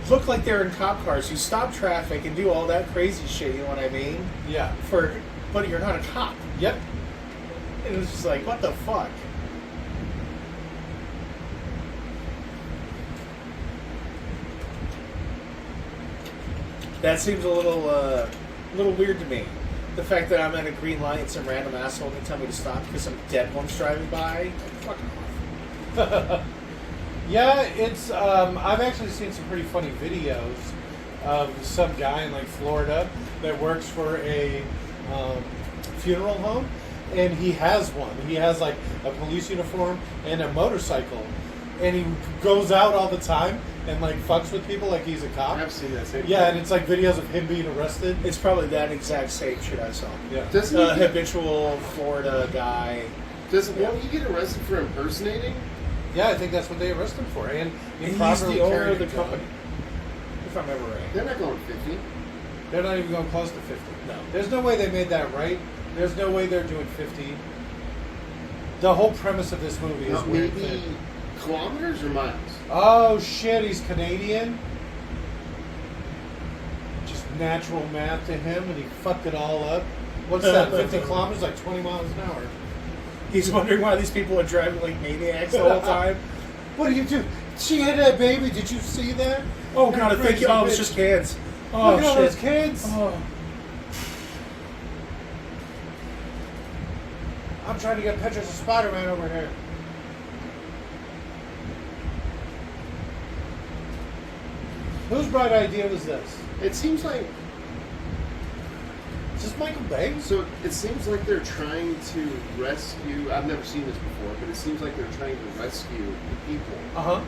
look like they're in cop cars who stop traffic and do all that crazy shit. You know what I mean? Yeah. But you're not a cop. Yep. And it was just like, what the fuck? That seems a little weird to me. The fact that I'm at a green light and some random asshole can tell me to stop because some dead one's driving by. Fuck off. Yeah, it's. I've actually seen some pretty funny videos of some guy in like Florida that works for a funeral home, and he has one. He has like a police uniform and a motorcycle, and he goes out all the time and like fucks with people like he's a cop. I've seen that same Yeah, thing. and it's like videos of him being arrested. It's probably that exact same shit I saw. Yeah. Doesn't he get, Habitual Florida guy. won't he get arrested for impersonating? Yeah, I think that's what they arrest him for, and And he's improperly the owner carrying of the a gun. company. If I remember right. They're not going 50. They're not even going close to 50. No. There's no way they made that right. There's no way they're doing 50. The whole premise of this movie is Not weird. maybe kilometers or miles? Oh shit, he's Canadian. Just natural math to him, and he fucked it all up. What's that? 50 kilometers, like 20 miles an hour. He's wondering why these people are driving like maniacs the whole time. What do you do? She had that baby. Did you see that? Oh god, I think Crazy oh, it's bitch. just kids. Oh Look at all shit. those kids. Oh. I'm trying to get pictures of Spider-Man over here. Whose bright idea was this? It seems like Is this Michael Bay? so. It seems like they're trying to rescue. I've never seen this before, but it seems like they're trying to rescue the people. Uh-huh.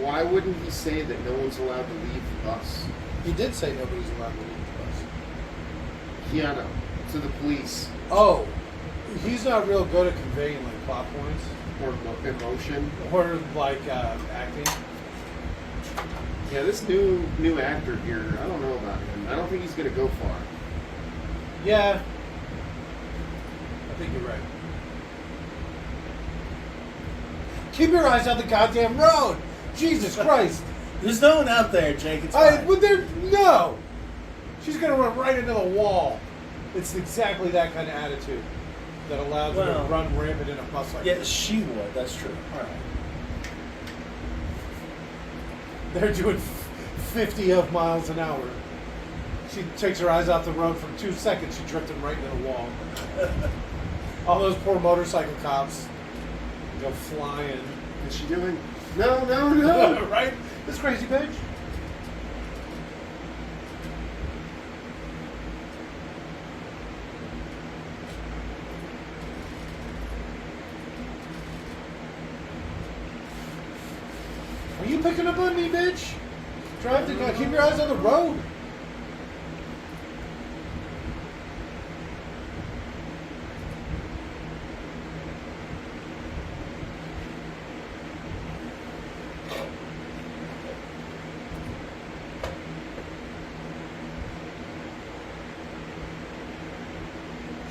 Why wouldn't he say that no one's allowed to leave the bus? He did say nobody's allowed to leave the bus. Keanu to the police Oh, he's not real good at conveying like plot points or emotion. or like acting. Yeah, this new actor here. I don't know about him. I don't think he's gonna go far. Yeah, I think you're right. Keep your eyes on the goddamn road. Jesus Christ! There's no one out there, Jake. It's I, fine. but there, no. She's gonna run right into the wall. It's exactly that kind of attitude that allows her Well, to run rampant in a bus like Yeah, this. she would. That's true. All right. They're doing 50 of miles an hour. She takes her eyes off the road for 2 seconds. She drifted right into the wall. All those poor motorcycle cops go flying. Is she doing? No, no, no. Right? This crazy bitch. Are you picking up on me, bitch? Drive the car. Keep your eyes on the road.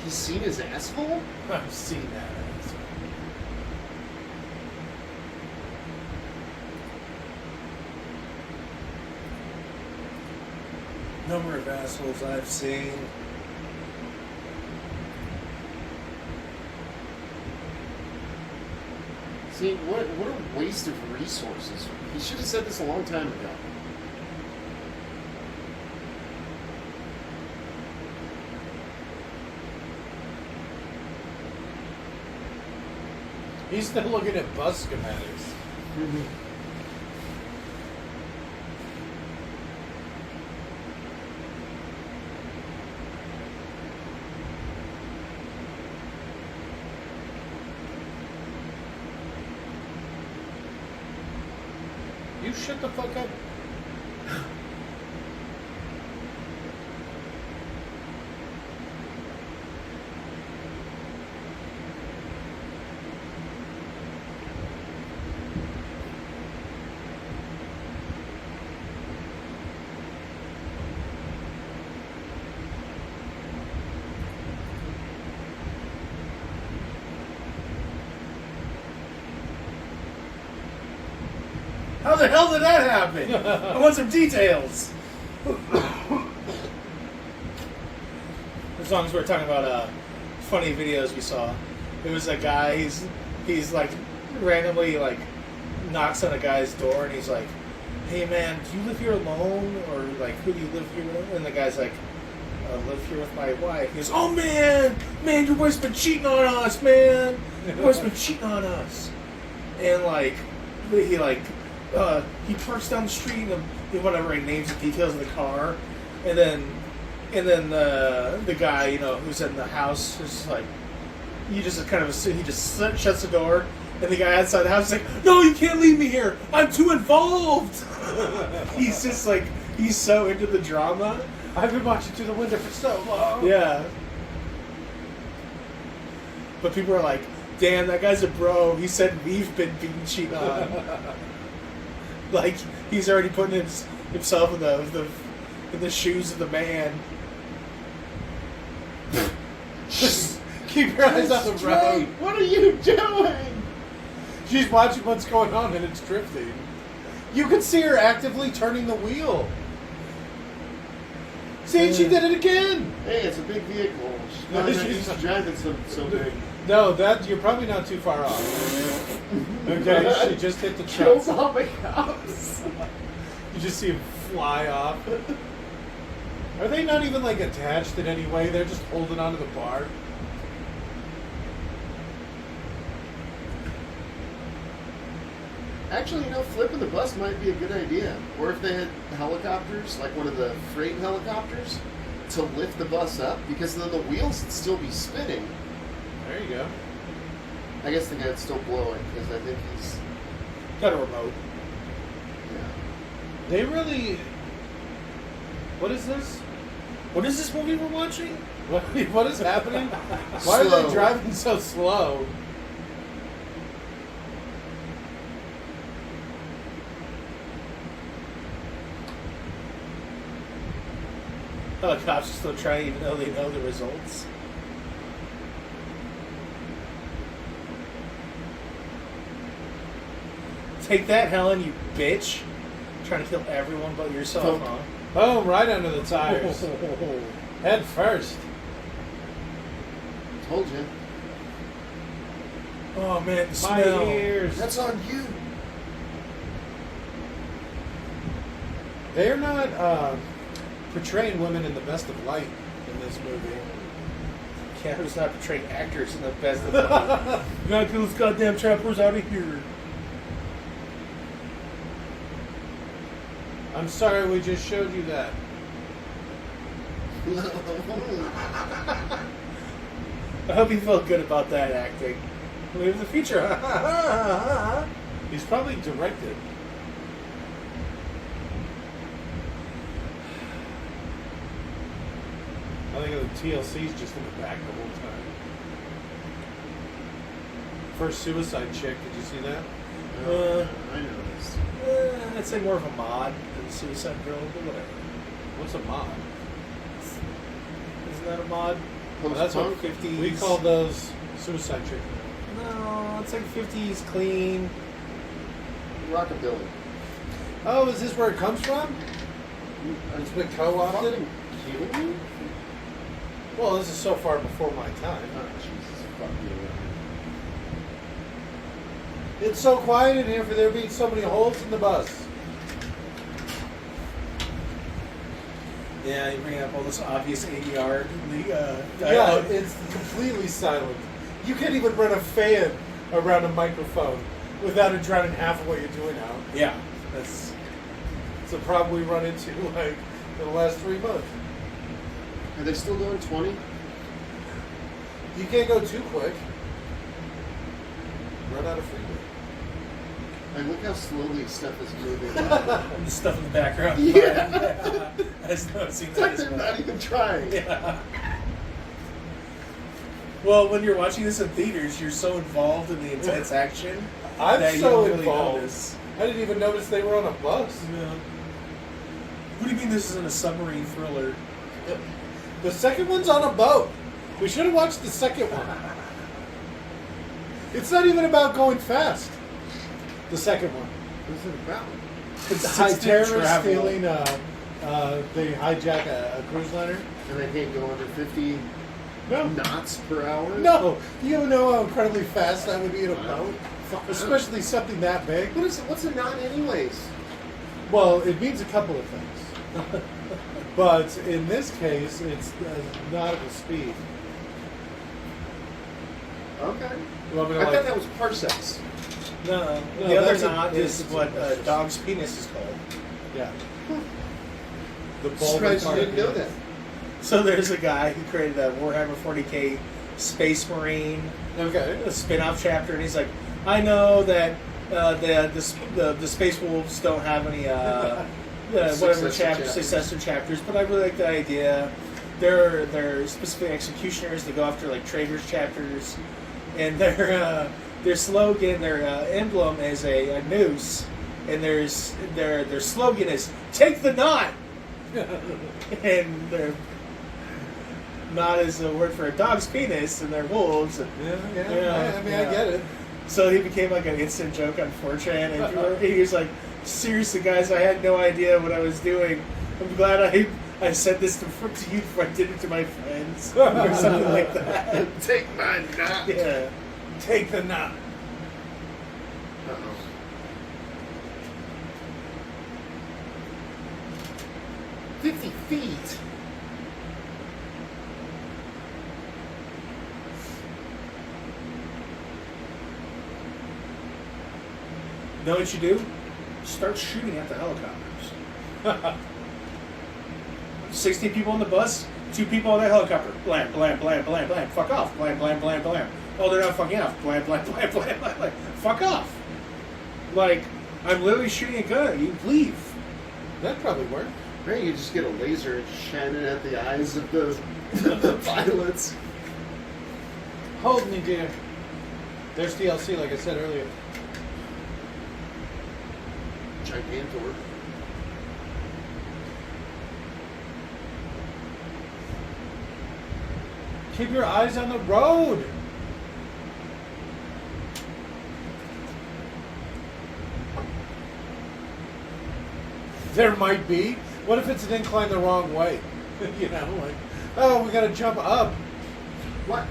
He's seen his asshole. I've seen that. Number of assholes I've seen. See, what a waste of resources. He should have said this a long time ago. He's still looking at bus schematics. You shut the fuck up. How the hell did that happen? I want some details. As long as we're talking about funny videos we saw, it was a guy. He's like randomly like knocks on a guy's door and he's like, "Hey man, do you live here alone or like who do you live here with?" And the guy's like, "I live here with my wife." He goes, "Oh man, your wife's been cheating on us, man. Your wife's been cheating on us." And like he parks down the street and whatever, he names the details of the car, and then the guy, you know, who's in the house is like, he just shuts the door, and the guy outside the house is like, "No, you can't leave me here. I'm too involved." He's just like, he's so into the drama. I've been watching through the window for so long. Yeah. But people are like, "Damn, that guy's a bro. He said we've been being cheated on." Like he's already putting himself in the shoes of the man. Just keep your eyes on the road. What are you doing? She's watching what's going on and it's drifting. You can see her actively turning the wheel. See, she did it again. Hey, it's a big vehicle. She's driving so big. No, you're probably not too far off. Okay, she just hit the Kills truck. all the cops. You just see him fly off. Are they not even like attached in any way? They're just holding onto the bar. Actually, you know, flipping the bus might be a good idea. Or if they had helicopters, like one of the freight helicopters, to lift the bus up, because then the wheels would still be spinning. There you go. I guess the guy's still blowing, because I think he's... Got a remote. Yeah. They really... What is this? What is this movie we're watching? What is happening? Why are Slow. they driving so slow? Oh, the cops are still trying even though they know the results. Take that, Helen, you bitch. Trying to kill everyone but yourself, huh? Boom, right under the tires. Head first. Told you. Oh man, the My smell. ears. That's on you. They're not portraying women in the best of light in this movie. Keanu's not portraying actors in the best of them. You gotta get those goddamn trappers out of here. I'm sorry we just showed you that. I hope he felt good about that acting. Leave the future. He's probably directed. I think the TLC's just in the back the whole time. First Suicide Chick, did you see that? I noticed. I'd say more of a mod than Suicide Girl, but whatever. What's a mod? Isn't that a mod? Well, that's what 50s. we call those Suicide Chick. No, it's like 50s clean. Rockabilly. Oh, is this where it comes from? It's been co-opted? Fucking kidding me? Well, this is so far before my time. Oh, Jesus. Fuck you. It's so quiet in here for there being so many holes in the bus. Yeah, you bring up all this obvious ADR. Yeah, Dialogue. it's completely silent. You can't even run a fan around a microphone without it drowning half of what you're doing out. Yeah, that's It's a problem we run into like in the last 3 months. Are they still doing 20? You can't go too quick. Run out of freeway. Like, look how slowly stuff is moving. the stuff in the background. Yeah. I just don't see It's that like as they're well. not even trying. Yeah. Well, when you're watching this in theaters, you're so involved in the intense action I'm that you so don't really involved. notice. I didn't even notice they were on a bus. Yeah. What do you mean this isn't a submarine thriller? The second one's on a boat. We should have watched the second one. It's not even about going fast. The second one. What's it about? High terrorists stealing. They hijack a cruise liner. And they can't go under 50 No. knots per hour? No, you know how incredibly fast that would be in a Wow. boat, especially something that big. What's a knot anyways? Well, it means a couple of things, but in this case, it's nautical speed. Okay. You want me to, I like- thought that was parsecs. No, No, the other that's a knot is distance what of a measures. dog's penis is called. Yeah. The I'm bulb surprised you part didn't know of it. that. So there's a guy who created a Warhammer 40k Space Marine, Okay. a spin-off chapter, and he's like, I know that the Space Wolves don't have any whatever successor chapters, but I really like the idea. They're specific executioners. They go after like traitors chapters, and their slogan, their emblem is a noose, and their slogan is "Take the knot," and their knot is a word for a dog's penis, and they're wolves. And, I mean, I get it. So he became like an instant joke on 4chan, and he was like, "Seriously, guys, I had no idea what I was doing. I'm glad I said this to you before I did it to my friends," or something like that. Take my knot. Yeah. Take the knot. Uh-oh. "50 feet? Know what you do? Start shooting at the helicopters. 60 people on the bus, 2 people on the helicopter. Blam, blam, blam, blam, blam. Fuck off. Blam, blam, blam, blam. Oh, they're not fucking off. Blam, blam, blam, blam, blam, blam. Fuck off. Like, I'm literally shooting a gun at you. Leave. That'd probably work. Right, you just get a laser and shine it at the eyes of the pilots. Hold me, dear. There's DLC, like I said earlier. Gigantor. Keep your eyes on the road. There might be. What if it's an incline the wrong way? You know, like, oh, we gotta jump up. What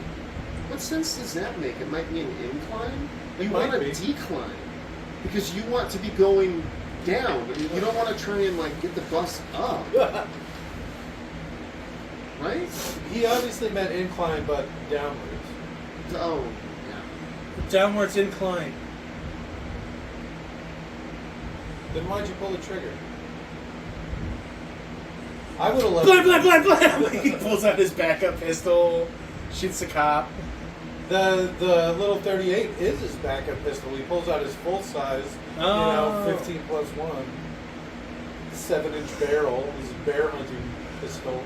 sense does that make? It might be an incline. It You might want a be. decline because you want to be going down. You don't want to try and like get the bus up, right? He obviously meant incline, but downwards. Oh, yeah. Downwards incline. Then why'd you pull the trigger? I would have left. Blam, blam, blam, blam. He pulls out his backup pistol, shoots a cop. The little 38 is his backup pistol. He pulls out his full size, Oh. 15 plus 1, 7-inch barrel. His bear hunting pistol.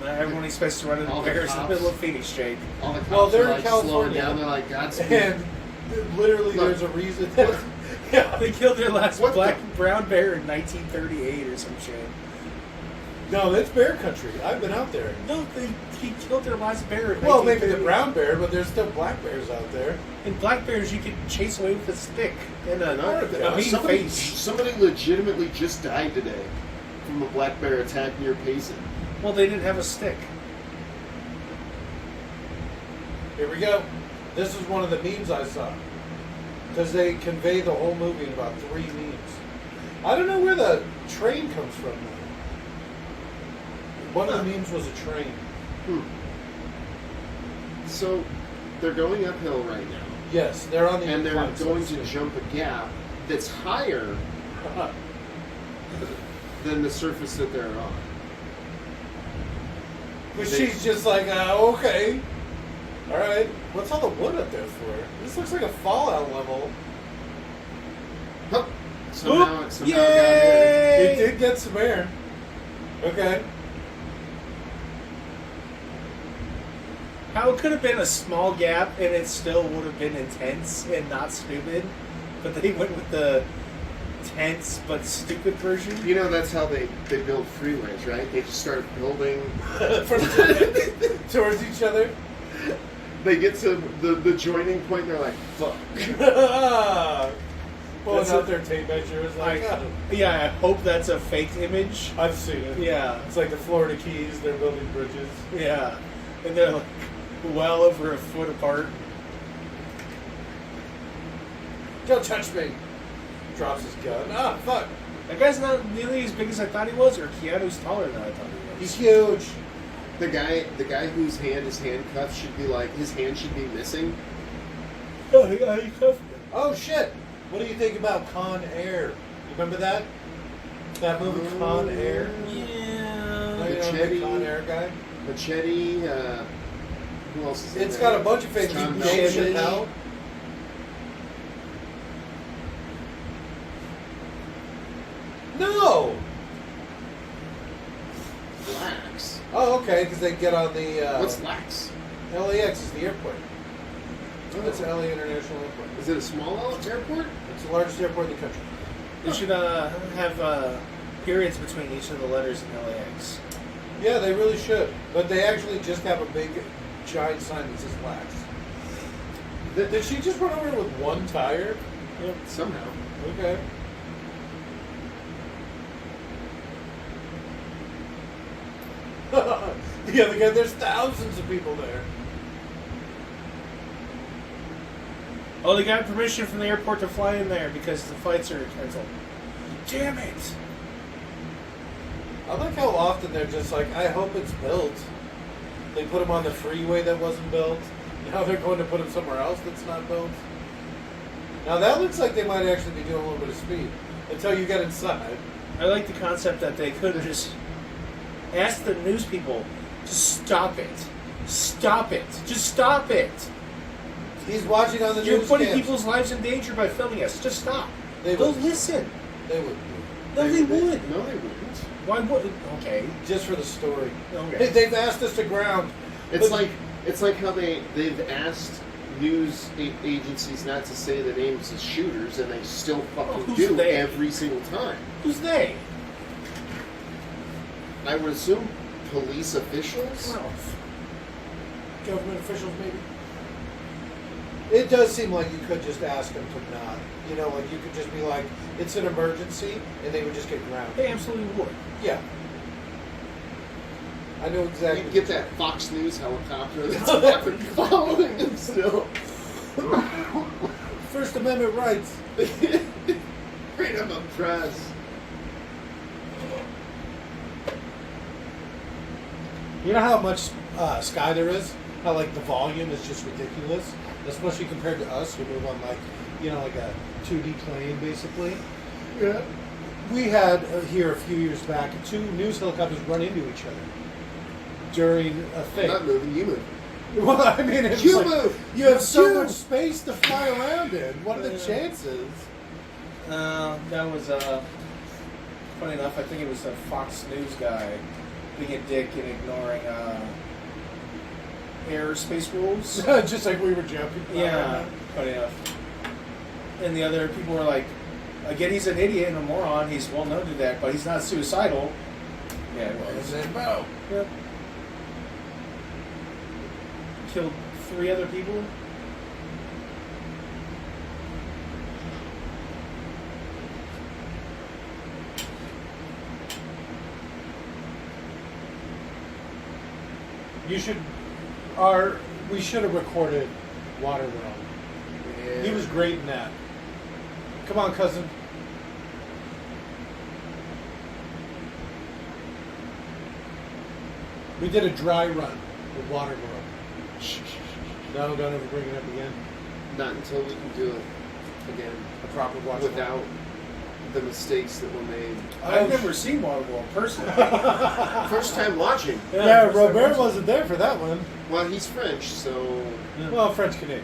Not everyone expects to run into All the bears in the cops. middle of Phoenix, Jake. All the cops Well, they're are in like slowing California. down. They're like, Godspeed. And literally, Look. there's a reason. Yeah. They killed their last What black brown bear in 1938 or some shit. No, it's bear country. I've been out there. No, he killed their last bear in Well, maybe the 1938. brown bear, but there's still black bears out there. In black bears, you can chase away with a stick and a mean somebody, face. somebody legitimately just died today from a black bear attack near Payson. Well, they didn't have a stick. Here we go. This is one of the memes I saw. Because they convey the whole movie in about 3 memes. I don't know where the train comes from, though. One of the memes was a train. So they're going uphill right now, Yes, they're on the and they're incline, so going to to speak. jump a gap that's higher than the surface that they're on. But she's just like, okay. All right. What's all the wood up there for? This looks like a Fallout level. Hup. Somehow it got Yay! there. It did get some air. Okay. How it could have been a small gap and it still would have been intense and not stupid, but they went with the tense but stupid version. You know, that's how they build freeways, right? They just start building. Towards each other. They get to the joining point and they're like, fuck. Pulling That's out a- their tape measures like, Yeah, I hope that's a fake image. I've seen it. Yeah, It's like the Florida Keys, they're building bridges. yeah. And they're like well over a foot apart. Don't touch me. Drops his gun. Ah, fuck. That guy's not nearly as big as I thought he was, or Keanu's taller than I thought he was. He's huge. The guy whose hand is handcuffed should be like, his hand should be missing. Oh, yeah, he cuffed me. Oh shit! What do you think about Con Air? You remember that? That movie Con Air? Oh, Yeah. you know the Machete. Con Air guy? Machete, who else is in It's there? got a bunch of famous Tom Dave Selleck. Chappelle. No! Lax. Oh, okay, because they get on the What's Lax? LAX is the airport. That's Oh. LA International Airport. Is it a small airport? It's the largest airport in the country. They should have periods between each of the letters in LAX. Yeah, they really should. But they actually just have a big, giant sign that says Lax. Did she just run over with one tire? Yep. Somehow. Okay. Yeah, there's thousands of people there. Oh, they got permission from the airport to fly in there because the flights are canceled. Damn it! I like how often they're just like, I hope it's built. They put them on the freeway that wasn't built. Now they're going to put them somewhere else that's not built. Now that looks like they might actually be doing a little bit of speed until you get inside. I like the concept that they could have just asked the news people to stop it. Stop it. Just stop it. He's watching on the You're news putting cams. people's lives in danger by filming us. Just stop. They They'll would. listen. They would. No, they would. No, they wouldn't. Why would? Okay. Just for the story. Okay. They've asked us to ground. It's But- like how they've asked news agencies not to say the names of shooters, and they still fucking who's do they? every single time. Who's they? I would assume police officials. Well, Government officials, maybe. It does seem like you could just ask them to not. You know, like you could just be like, it's an emergency, and they would just get grounded. they absolutely would. Yeah. I know exactly. You get that Fox News helicopter that's fucking following them still. First Amendment rights. Freedom of press. You know how much sky there is? How like the volume is just ridiculous, especially compared to us who move on like, you know, like a 2D plane basically. Yeah. We had here a few years back 2 news helicopters run into each other during a thing. Not moving, you move. Well, I mean, it's You like, move. you have so You. much space to fly around in. What are the chances? That was funny enough. I think it was a Fox News guy being a dick and ignoring airspace rules. Just like we were joking. about Yeah, right funny enough. And the other people were like, again, he's an idiot and a moron. He's well known to that, but he's not suicidal. Yeah, it now. was. And then, boom. Yep. Killed 3 other people. You should, we should have recorded Waterworld. Yeah. He was great in that. Come on, cousin. We did a dry run with Waterworld. No, don't ever bring it up again. Not until we can do it again A proper Waterworld. without the mistakes that were made. I've never seen Waterworld personally. First time watching. Yeah, first time Robert watching. wasn't there for that one. Well, he's French, so Yeah. Well, French Canadian.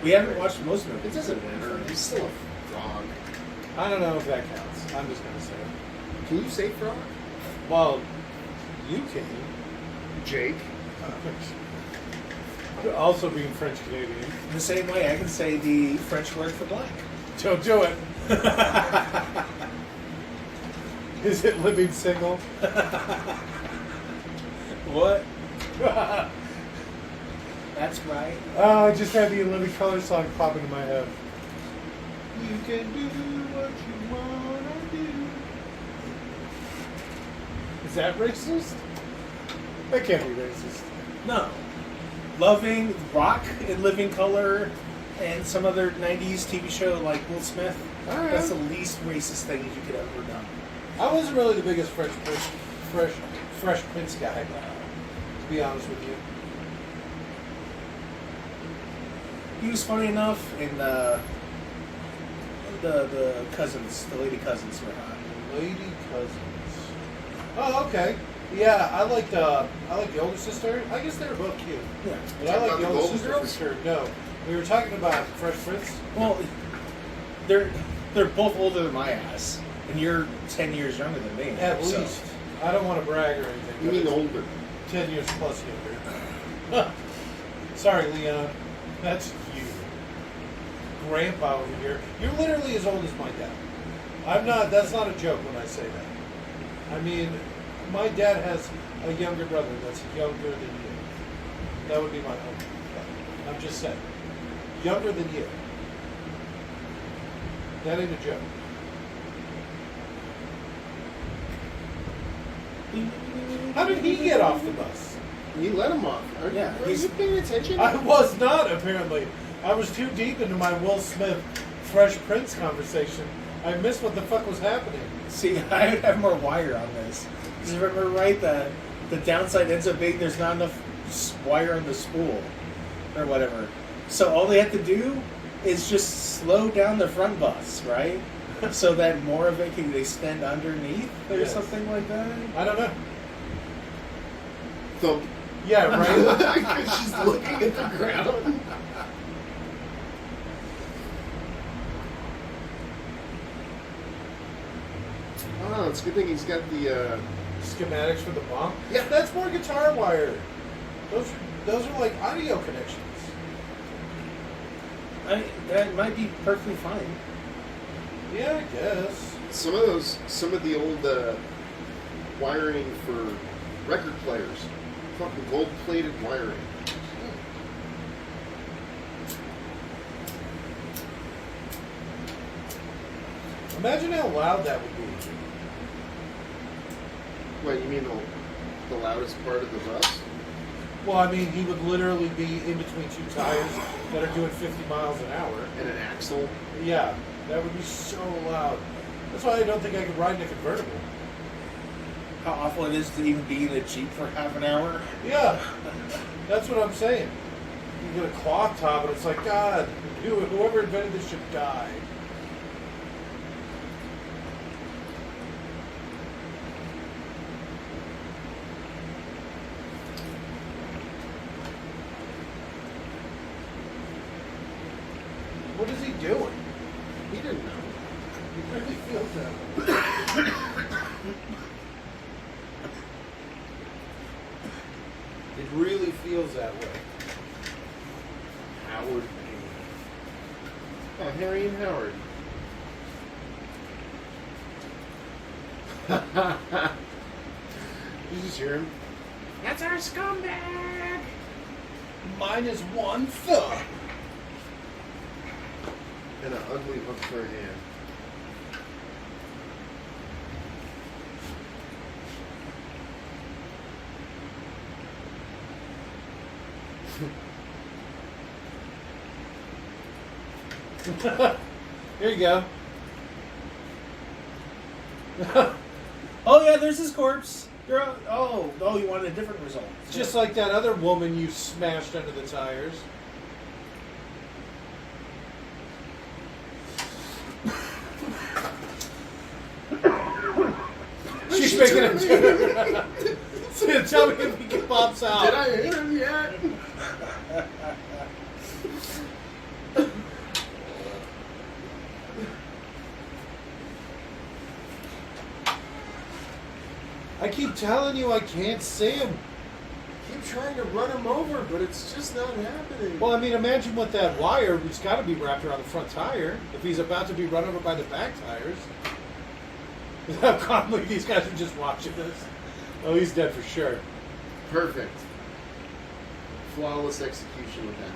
We haven't watched most of it doesn't matter. He's still a frog. I don't know if that counts. I'm just gonna say it. Can you say frog? Well, you can. Jake. Also being French Canadian. In the same way, I can say the French word for black. Don't do it. Is it living single? What? That's right. Oh, I just had the In Living Color song popping in my head. You can do what you wanna do. Is that racist? That can't be racist. No. Loving Rock in Living Color and some other 90s TV show like Will Smith. Alright. That's the least racist thing you could ever done. I wasn't really the biggest Fresh Prince guy, to be honest with you. He was funny enough in the cousins, the lady cousins were hot. Lady Cousins. Oh, okay. Yeah, I like the older sister. I guess they were both cute. Yeah. But I Talking like about the the older Golden sister Girls? for sure. No, we were talking about Fresh Prince. Well, they're both older than my ass, and you're 10 years younger than me. At so. least. I don't want to brag or anything. You but mean it's older? 10 years plus younger. Sorry, Leon. That's you. Grandpa over here. You're literally as old as my dad. I'm not. That's not a joke when I say that. I mean, my dad has a younger brother that's younger than you. That would be my uncle. I'm just saying. Younger than you. That ain't a joke. How did he get off the bus? You let him off. Are you paying attention? I was not, apparently. I was too deep into my Will Smith Fresh Prince conversation. I missed what the fuck was happening. See, I would have more wire on this. Because if I remember right, the downside ends up being there's not enough wire on the spool or whatever. So all they have to do is just slow down the front bus, right? So that more of it can extend underneath or Yes. something like that. I don't know. Thump. Yeah, right? She's looking at the ground. Oh, it's a good thing he's got the. Schematics for the bomb? Yeah. That's more guitar wire. Those are like audio connections. That might be perfectly fine. Yeah, I guess. Some of the old wiring for record players, fucking gold-plated wiring. Imagine how loud that would be. What, you mean the loudest part of the bus? Well, I mean, he would literally be in between two tires that are doing 50 miles an hour. And an axle? Yeah, that would be so loud. That's why I don't think I could ride in a convertible. How awful it is to even be in a Jeep for half an hour. Yeah, that's what I'm saying. You get a cloth top, and it's like, God, whoever invented this should die. What is he doing? He didn't know. He really feels that. It really feels that way. Howard. Oh, Harry and Howard. You just hear him? That's our scumbag! Mine is one thug. And an ugly hook for a hand. Here you go. Oh yeah, there's his corpse. You wanted a different result. Just like that other woman you smashed under the tires. She's making a turn. Tell me if he pops out. Did I hit him yet? I keep telling you I can't see him. Keep trying to run him over, but it's just not happening. Well, I mean, imagine with that wire, it's got to be wrapped around the front tire. If he's about to be run over by the back tires. How calmly these guys are just watching this. Oh, he's dead for sure. Perfect. flawless execution with that.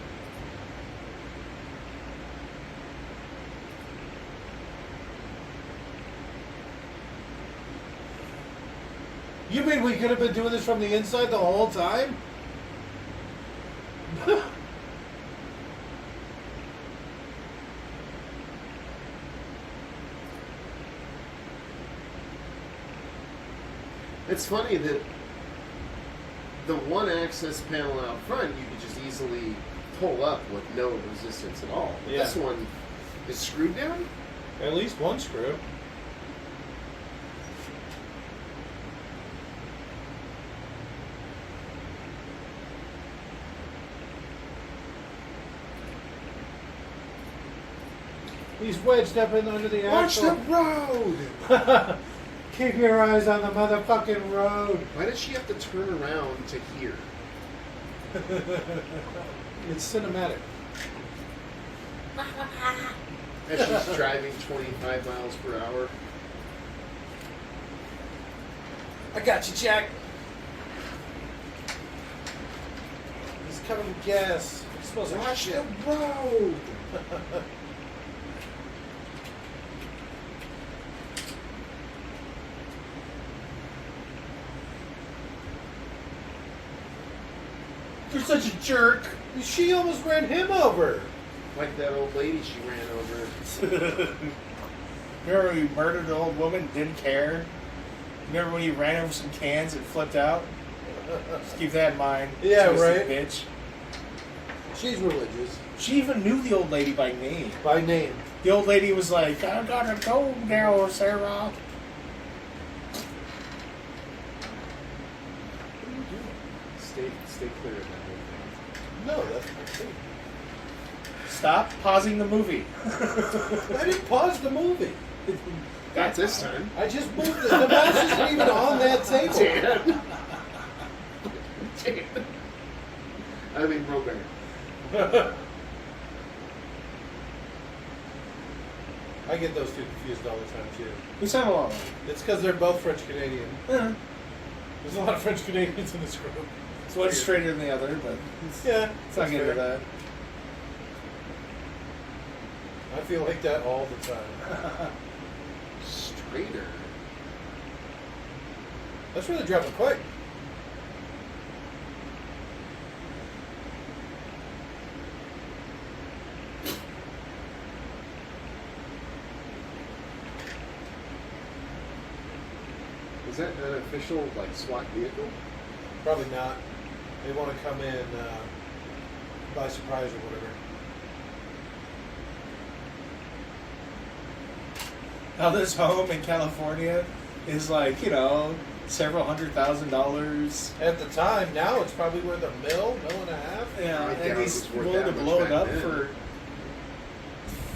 You mean we could have been doing this from the inside the whole time? It's funny that the one access panel out front you could just easily pull up with no resistance at all. But Yeah. this one is screwed down? At least one screw. He's wedged up in under the Watch axle. the road! Keep your eyes on the motherfucking road. Why does she have to turn around to here? It's cinematic. As she's driving 25 miles per hour. I got you, Jack. He's coming with gas. He smells like Watch shit. the road! You're such a jerk. She almost ran him over. Like that old lady she ran over. Remember when he murdered the old woman, didn't care? Remember when he ran over some cans and flipped out? Just keep that in mind. Yeah, Twisted right. Bitch. She's religious. She even knew the old lady by name. By name. The old lady was like, I gotta go now, Sarah. Stay clear of that whole No, that's not true. Stop pausing the movie. I didn't pause the movie. thing. Not this time. I just moved it. The mouse isn't even on that table. Dan. Dan. I mean, Robert. I get those two confused all the time too. Who's that along? It's because they're both French Canadian. Yeah. There's a lot of French Canadians in this group. It's one straighter than the other, but Yeah, it's not into that. I feel like that all the time. Straighter. That's really dropping quick. Is that an official, like, SWAT vehicle? Probably not. They want to come in by surprise or whatever. Now this home in California is like, several $100,000. At the time, now it's probably worth $1 million, $1.5 million. Yeah, I doubt and he's it's worth willing to that much blow it back up then. for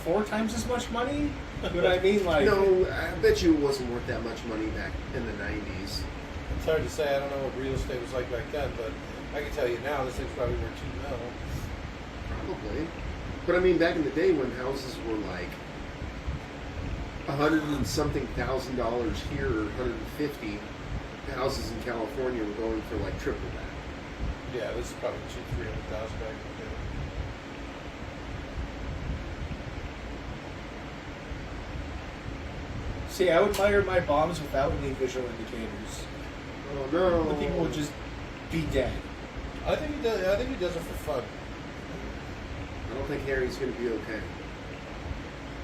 4 times as much money? You know what I mean? Like, No, I bet you it wasn't worth that much money back in the 90s. It's hard to say. I don't know what real estate was like back then, but I can tell you now this thing's probably worth $2 million. Probably. But I mean, back in the day when houses were like $100 and something thousand here, or 150, houses in California were going for like triple that. Yeah, this is probably $200,000, $300,000 back in the day. see, I would fire my bombs without any visual indicators. Oh no! The people would just be dead. I think he does. I think he does it for fun. I don't think Harry's going to be okay.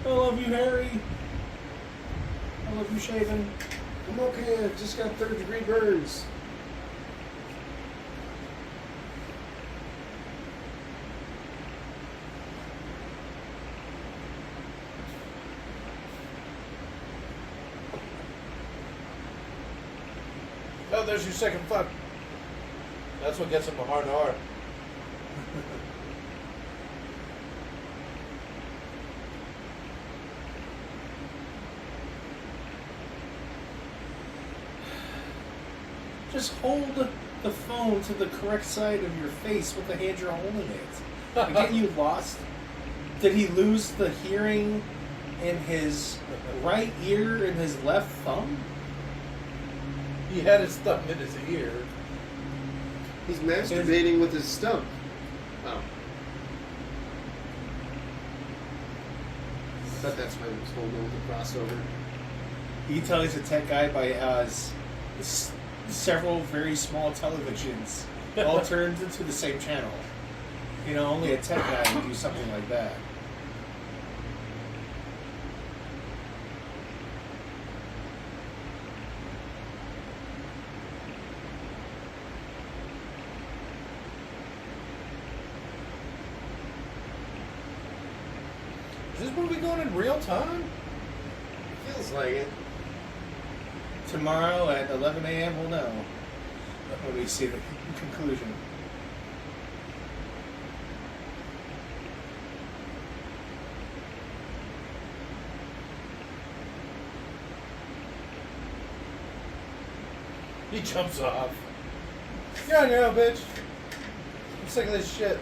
I love you, Harry. I love you, Shaven. I'm okay. I've just got 3rd-degree burns. Oh, there's your second fuck. That's what gets him a hard R. Just hold the phone to the correct side of your face with the hand you're holding it. And get you lost? Did he lose the hearing in his right ear and his left thumb? He had his thumb in his ear. He's masturbating with his stump. Oh. But that's why it was whole little crossover. You can tell he's a tech guy by several very small televisions all turned into the same channel. You know, only a tech guy would do something like that. Is this movie going in real time? Feels like it. Tomorrow at 11 a.m. we'll know when we see the conclusion. He jumps off. You're on your own, bitch. I'm sick of this shit.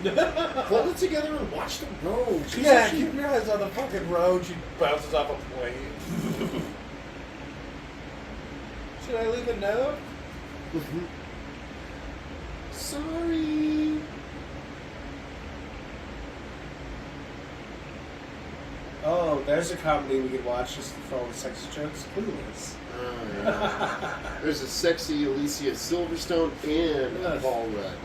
Hold it together and watch the road. Yeah, keep your eyes on the fucking road. She bounces off a plane. Should I leave a note? Sorry. Oh, there's a comedy we could watch just for all the sex jokes. Clueless. Yeah. There's a sexy Alicia Silverstone and Yes. Paul Rudd.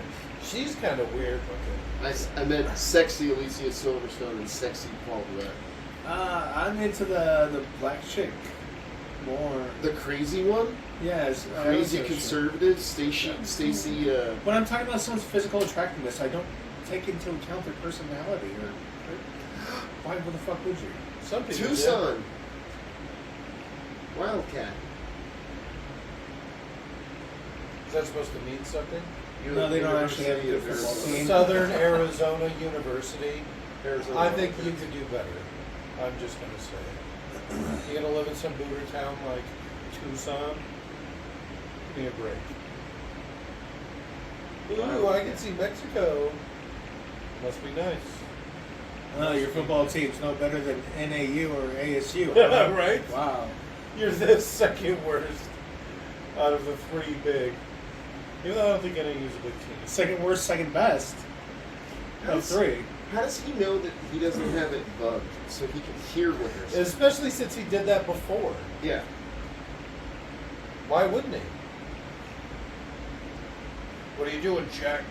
She's kind of weird looking. I meant sexy Alicia Silverstone and sexy Paul Rudd. I'm into the black chick more. The crazy one? Yes. Crazy I also- conservative, Stacy. When I'm talking about someone's physical attractiveness, I don't take into account their personality. Or why the fuck would you? Some people Tucson. Wildcat. Is that supposed to mean something? No, they don't actually have a good University of football team. Southern Arizona University. Arizona. I think you could do better. I'm just going to say it. You're going to live in some booter town like Tucson? Give me a break. Ooh, I can see Mexico. Must be nice. Oh, your football team's no better than NAU or ASU. Right? Wow. You're the second worst out of the three big. Even though I don't think NAU's a big team. Second worst, second best. Of three. How does he know that he doesn't have it bugged so he can hear what they're saying? Especially since he did that before. Yeah. Why wouldn't he? What are you doing, Jack?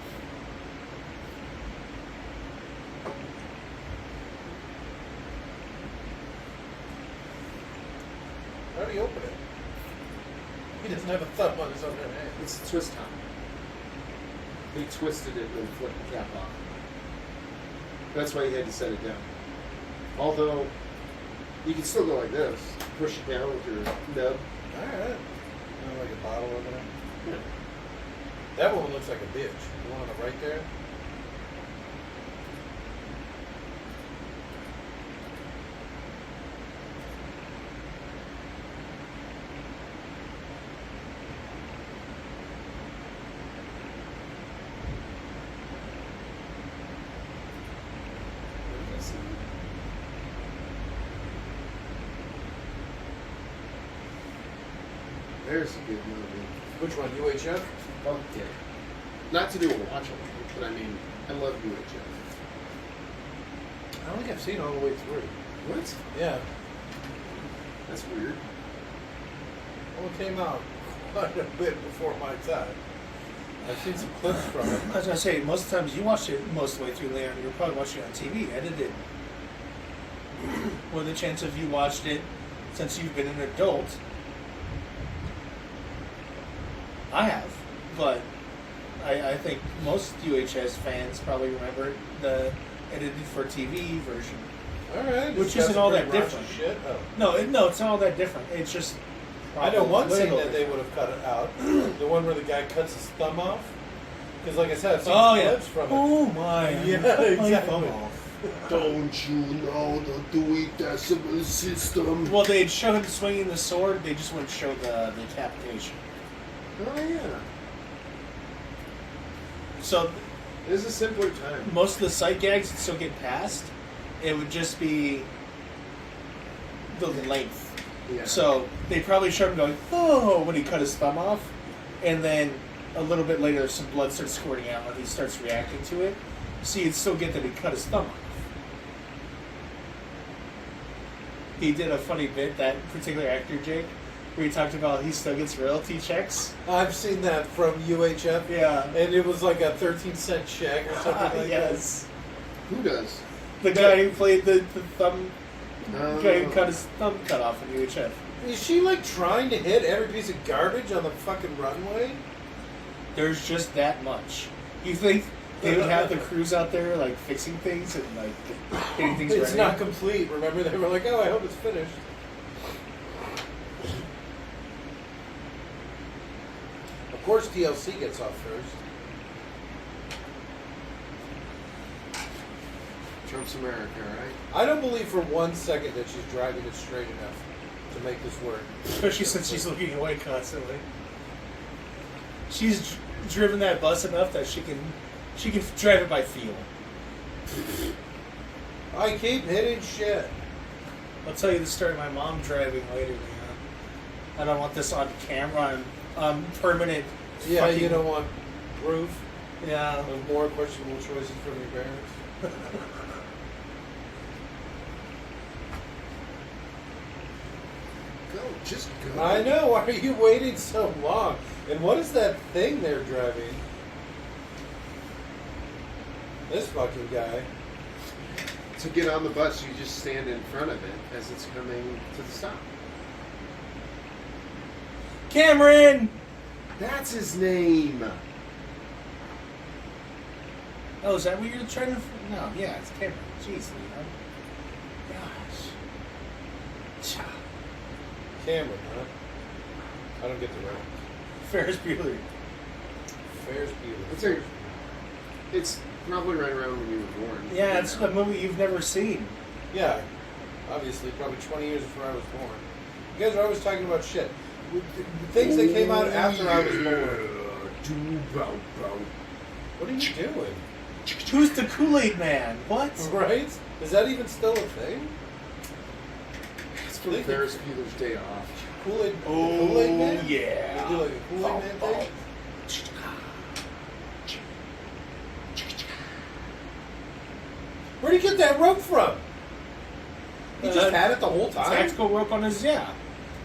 How do you open it? He doesn't have a thumb on his own hand. It's a twist top. He twisted it and flipped the cap off. That's why he had to set it down. Although, you can still go like this. Push it down with your nub. Alright. Like a bottle opener. Yeah. That one looks like a bitch. The one on the right there. There's a good movie. Which one? UHF? Okay. Not to do a watch along, but I mean, I love UHF. I don't think I've seen it all the way through. What? Yeah. That's weird. Well, it came out quite a bit before my time. I've seen some clips from it. As I say, most of the times you watch it most of the way through, Leon, you're probably watching it on TV, edited. With the chance of you watched it since you've been an adult. I have, but I think most UHS fans probably remember the edited for TV version. Alright. Which isn't all that different. Shit. Oh. No, it's not all that different. It's just. I know one scene little that they would have cut it out. The one where the guy cuts his thumb off. Because, like I said, I've seen clips from it. Oh my! Yeah, My exactly. thumb off. Don't you know the Dewey Decimal System? Well, they'd show him swinging the sword. They just wouldn't show the decapitation. Oh yeah. So It was a simpler time. most of the sight gags would still get passed. It would just be the length Yeah. So they probably showed him going, oh, when he cut his thumb off. And then a little bit later, some blood starts squirting out and he starts reacting to it. So you'd still get that he cut his thumb off. He did a funny bit, that particular actor, Jake, where he talked about he still gets royalty checks. I've seen that from UHF. Yeah. And it was like a 13-cent check or something like yes. Who does? The guy who played the thumb, Oh. guy who cut his thumb cut off in UHF. that. Is she like trying to hit every piece of garbage on the fucking runway? There's just that much. You think they would have the crews out there like fixing things and like getting things It's ready? not complete. Remember, they were like, "Oh, I hope it's finished." Of course, TLC gets off first. Trump's America, right? I don't believe for 1 second that she's driving it straight enough to make this work. Especially since she's looking away constantly. She's driven that bus enough that she can drive it by feel. I keep hitting shit. I'll tell you the story of my mom driving later, man. I don't want this on camera. On permanent. Yeah, fucking- you don't want proof Yeah. of more questionable choices from your parents. Go, just go. I know. Why are you waiting so long? And what is that thing they're driving? This fucking guy. To get on the bus, you just stand in front of it as it's coming to the stop. Cameron! That's his name. Oh, is that what you're trying to... No, yeah, it's Cameron. Jeez, Leon. Gosh. Cha. Cameron, huh? I don't get the right. Ferris Bueller. Ferris Bueller. It's probably right around when you were born. Yeah, it's a movie you've never seen. Yeah, obviously, probably 20 years before I was born. You guys are always talking about shit. The things that came out after I was born. What are you doing? Who's the Kool-Aid Man? What? Right? Is that even still a thing? It's from Ferris Bueller's Day Off. Kool-Aid, Oh, Kool-Aid Man? yeah. They do like a Kool-Aid Man thing? Where'd he get that rope from? He just had it the whole time? Tactical rope on his, yeah.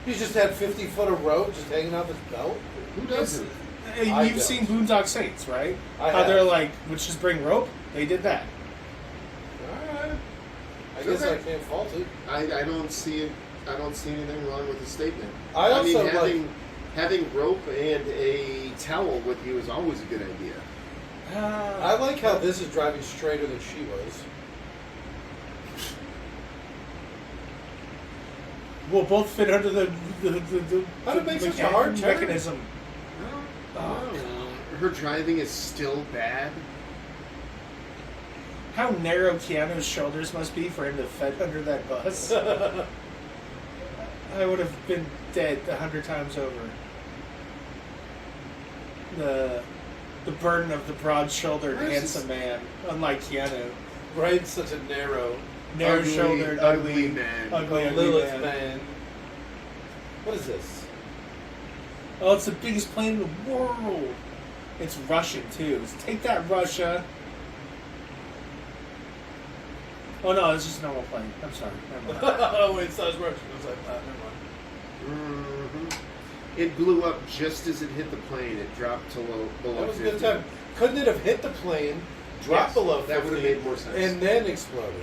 He just had 50 foot of rope just hanging off his belt? Who doesn't? I You've don't. seen Boondock Saints, right? I How have. they're like, let's just bring rope. They did that. Alright. I guess I can't fault it. I don't see it. I don't see anything wrong with the statement. I also mean, having rope and a towel with you is always a good idea. I like how this is driving straighter than she was. We'll both fit under the How did it make such a hard turn? mechanism. Oh, her driving is still bad. How narrow Keanu's shoulders must be for him to fit under that bus. I would have been dead 100 times over. The burden of the broad-shouldered, Where's handsome man, unlike Keanu. Right? Such a narrow, Narrow-shouldered, ugly man. ugly Lilith man. man. What is this? Oh, it's the biggest plane in the world. It's Russian, too. Take that, Russia. Oh, no, it's just a normal plane. I'm sorry. Never mind. Oh, wait, so I was Russian. I was like, never mind. Mm-hmm. It blew up just as it hit the plane. It dropped to below That was a 50. good time. Couldn't it have hit the plane, dropped Yes, below 50, that would have made more sense. and then exploded?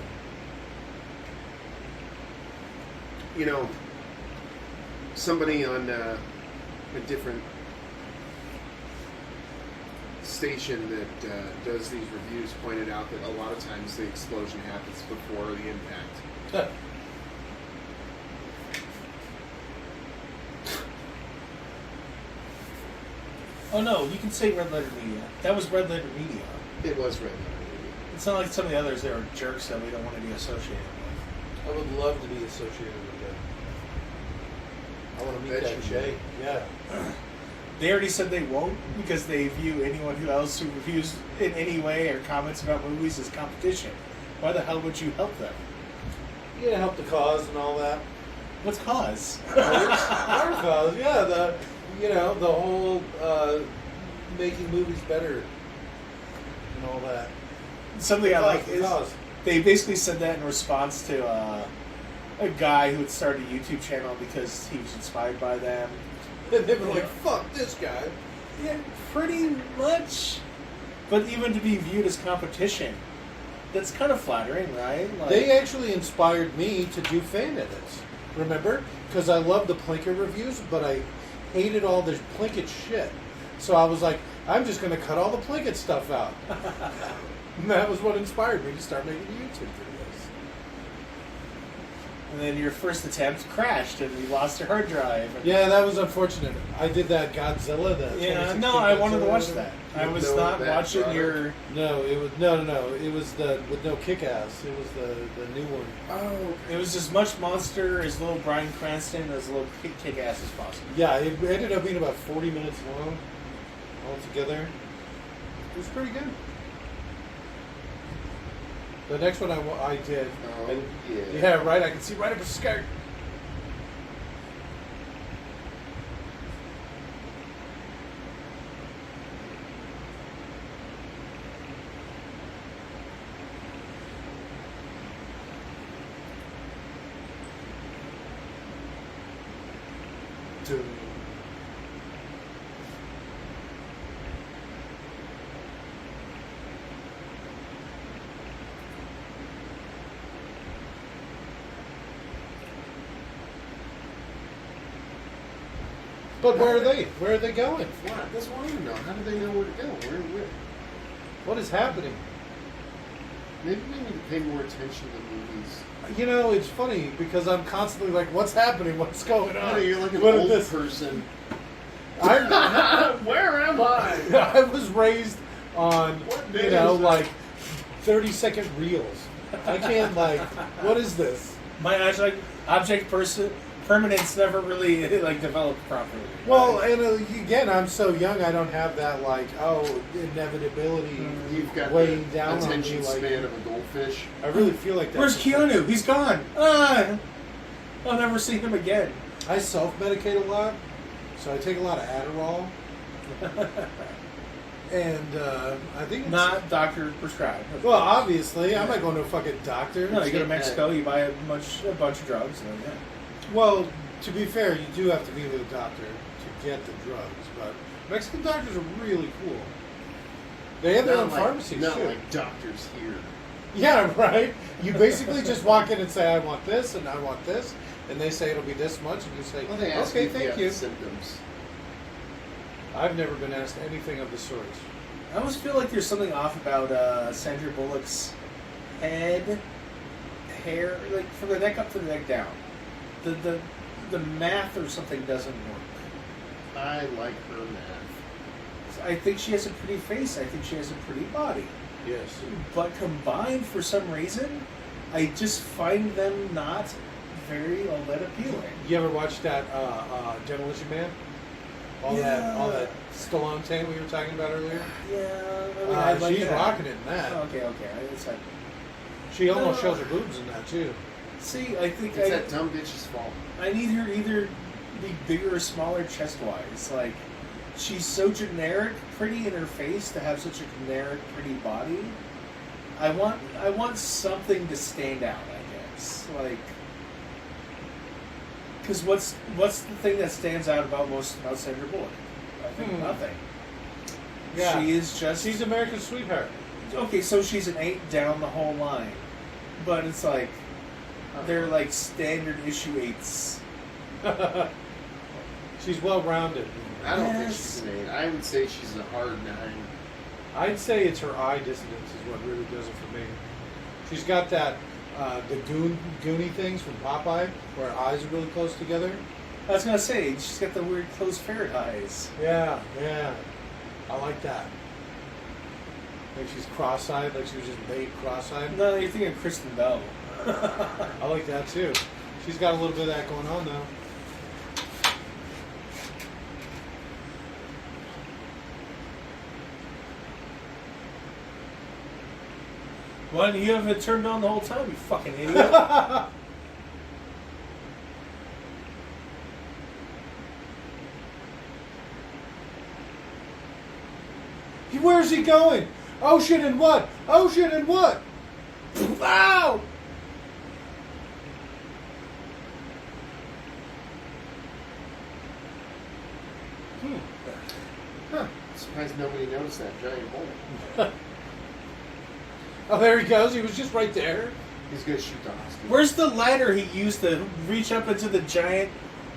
You know, somebody on a different station that does these reviews pointed out that a lot of times the explosion happens before the impact. Oh, no, you can say Red Letter Media. That was Red Letter Media. It was red. It's not like some of the others that are jerks that we don't want to be associated with. I would love to be associated with that. I want to meet that Jay. Yeah. They already said they won't because they view anyone else who reviews in any way or comments about movies as competition. Why the hell would you help them? You gotta help the cause and all that. What's cause? Waterfalls, yeah. The whole making movies better and all that. Something I like is Cause. they basically said that in response to a guy who had started a YouTube channel because he was inspired by them. And they were like, "Fuck this guy." Yeah, pretty much. But even to be viewed as competition, that's kind of flattering, right? Like, They actually inspired me to do fan edits. Remember? Because I love the Plinkett reviews, but I hated all the Plinkett shit. So I was like, I'm just going to cut all the Plinkett stuff out. And that was what inspired me to start making YouTube videos. and then your first attempt crashed and you lost your hard drive. And, Yeah, that was unfortunate. I did that Godzilla. That yeah. 2016 No, I wanted to Godzilla. watch that. I With was no not back watching rudder? your. No, it was no. It was the with no kick-ass. It was the new one. Oh, it was as much monster as little Bryan Cranston as little kick ass as possible. Yeah, it ended up being about 40 minutes long altogether. It was pretty good. The next one I did. Oh, and- yeah. Yeah, right. I can see right up his skirt. Dude. But where are they? Where are they going? What? That's what I want to know. How do they know where to go? Where? What is happening? Maybe we need to pay more attention to movies. You know, it's funny because I'm constantly like, "What's happening? What's going on?" You're like an What is old this? person. I'm, Where am I? I was raised on, What you day know, is it? like 30-second reels. I can't like, what is this? My object permanence never really like developed properly. Well, and again, I'm so young. I don't have that like, inevitability You've got weighing the down on me. attention Like, span of a goldfish. I really feel like that. Where's Keanu? He's gone. I'll never see him again. I self-medicate a lot, so I take a lot of Adderall, and I think it's, Not doctor prescribed. Well, obviously, I'm not going to a fucking doctor. No, you go to Mexico, you buy a bunch of drugs, and then yeah. Well, to be fair, you do have to be with a doctor to get the drugs, but Mexican doctors are really cool. They have their own pharmacies Not too. like doctors here. Yeah, right. You basically just walk in and say, "I want this," and "I want this," and they say it'll be this much, and you say, Well, they ask "Okay, you if thank have you." symptoms. I've never been asked anything of the sort. I almost feel like there's something off about Sandra Bullock's head, hair, like from the neck up to the neck down. The math or something doesn't work. I like her math. I think she has a pretty face. I think she has a pretty body. Yes. But combined, for some reason, I just find them not very all that appealing. You ever watch that Demolition Man? All that Stallone tank we were talking about earlier. Yeah, I mean, I'd like she's that. rocking it in that. Oh, okay. It's like, She almost No. shows her boobs in that too. see, I think It's that dumb bitch's fault. I need her either be bigger or smaller chest-wise. Like, she's so generic, pretty in her face to have such a generic, pretty body. I want something to stand out, I guess. Like, because what's the thing that stands out about Sandra Bullock? I think nothing. Yeah. She is just. She's America's sweetheart. Okay, so she's an 8 down the whole line, but it's like they're like standard issue 8s. She's well rounded. I don't think Yes. she's an 8. I would say she's a hard 9. I'd say it's her eye dissonance is what really does it for me. She's got that the Goonie things from Popeye where her eyes are really close together. I was gonna say she's got the weird closed ferret eyes. Yeah. I like that. Like she's cross-eyed, like she was just made cross-eyed. No, you're thinking of Kristen Bell. I like that too. She's got a little bit of that going on though. Why didn't you have it turned on the whole time, you fucking idiot? Where's he going? Ocean and what? Ocean and what? Ow! Huh. Surprised nobody noticed that giant hole. Oh, there he goes. He was just right there. He's gonna shoot the hostage. Where's the ladder he used to reach up into the giant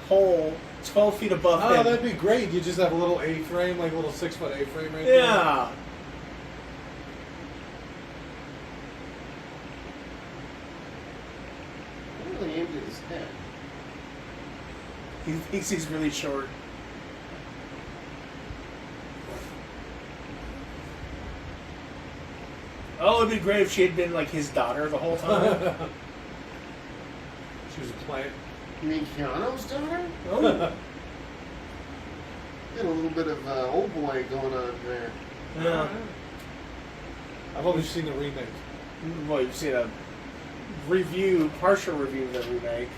hole 12 feet above Oh, him? that'd be great. You just have a little A-frame, like a little 6-foot A-frame right there. Yeah. I really aimed at his head. He thinks he's really short. Oh, it'd be great if she had been like his daughter the whole time. She was a plant. You mean Keanu's daughter? Oh. Got a little bit of old boy going on there. Yeah. I've only seen the remake. Well, you've seen a partial review of the remake.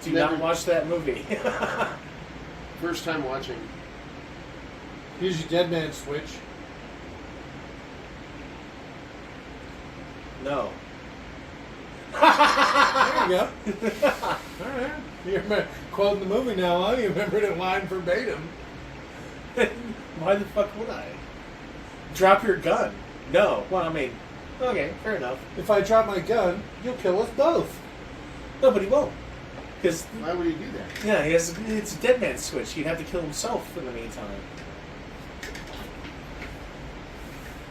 Do Never- not watch that movie. First time watching. Here's your dead man switch. No. There you go. All right. You remember quoting the movie now, huh? You remembered it line verbatim. Why the fuck would I? Drop your gun. No. Well, I mean, okay, fair enough. If I drop my gun, you'll kill us both. No, but he won't. Because, Why would he do that? yeah, it's a dead man switch. He'd have to kill himself in the meantime.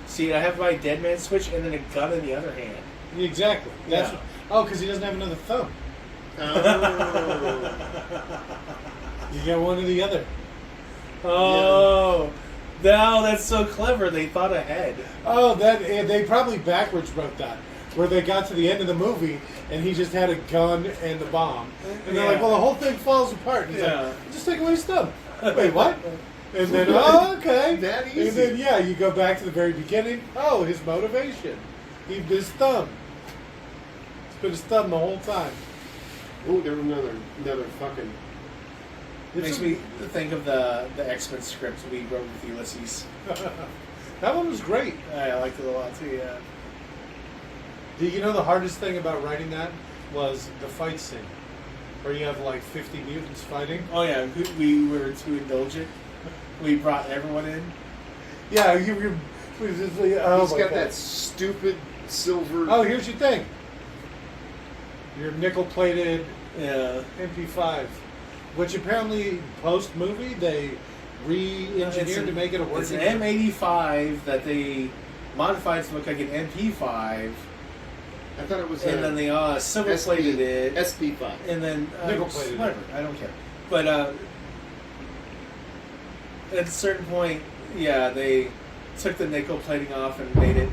See, I have my dead man switch and then a gun in the other hand. Exactly. That's Yeah. Oh, because he doesn't have another thumb. Oh. You get one or the other. Oh, no, that's so clever. They thought ahead. Oh, they probably backwards wrote that, where they got to the end of the movie and he just had a gun and the bomb, and they're like, "Well, the whole thing falls apart." And he's like, "Just take away his thumb." Wait, what? And then, oh, okay. That easy. And then, yeah, you go back to the very beginning. Oh, his motivation. His thumb. It's been his thumb the whole time. Oh, there was another fucking. Makes me think of the X-Men script we wrote with Ulysses. That one was great. I liked it a lot too, yeah. You know the hardest thing about writing that was the fight scene, where you have like 50 mutants fighting. Oh yeah, we were too indulgent. We brought everyone in. Yeah, you just like, oh He's my got God. that stupid silver. Oh, here's your thing. Your nickel-plated Yeah. MP5, which apparently post-movie they re-engineered to make it a It's working. an M85 that they modified to look like an MP5, I thought it was. and then they silver plated it, SP5. and then Nickel-plated it. whatever. I don't care. But at a certain point, yeah, they took the nickel plating off and made it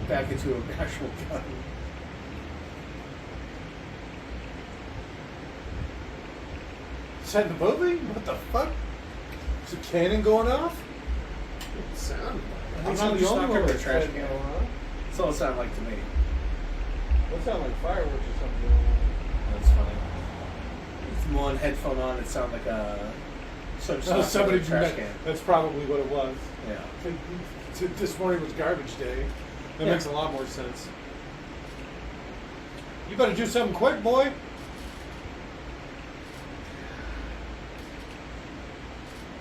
back into an actual gun. Is that in the movie? What the fuck? Is a cannon going off? It sounded I like think someone just knocked over a trash said can. going on. That's all it sounded like to me. That sounded like fireworks or something going on. That's funny. With one headphone on, it sounded like a Somebody trash can. That's probably what it was. Yeah. This morning was garbage day. That Yeah. makes a lot more sense. You better do something quick, boy.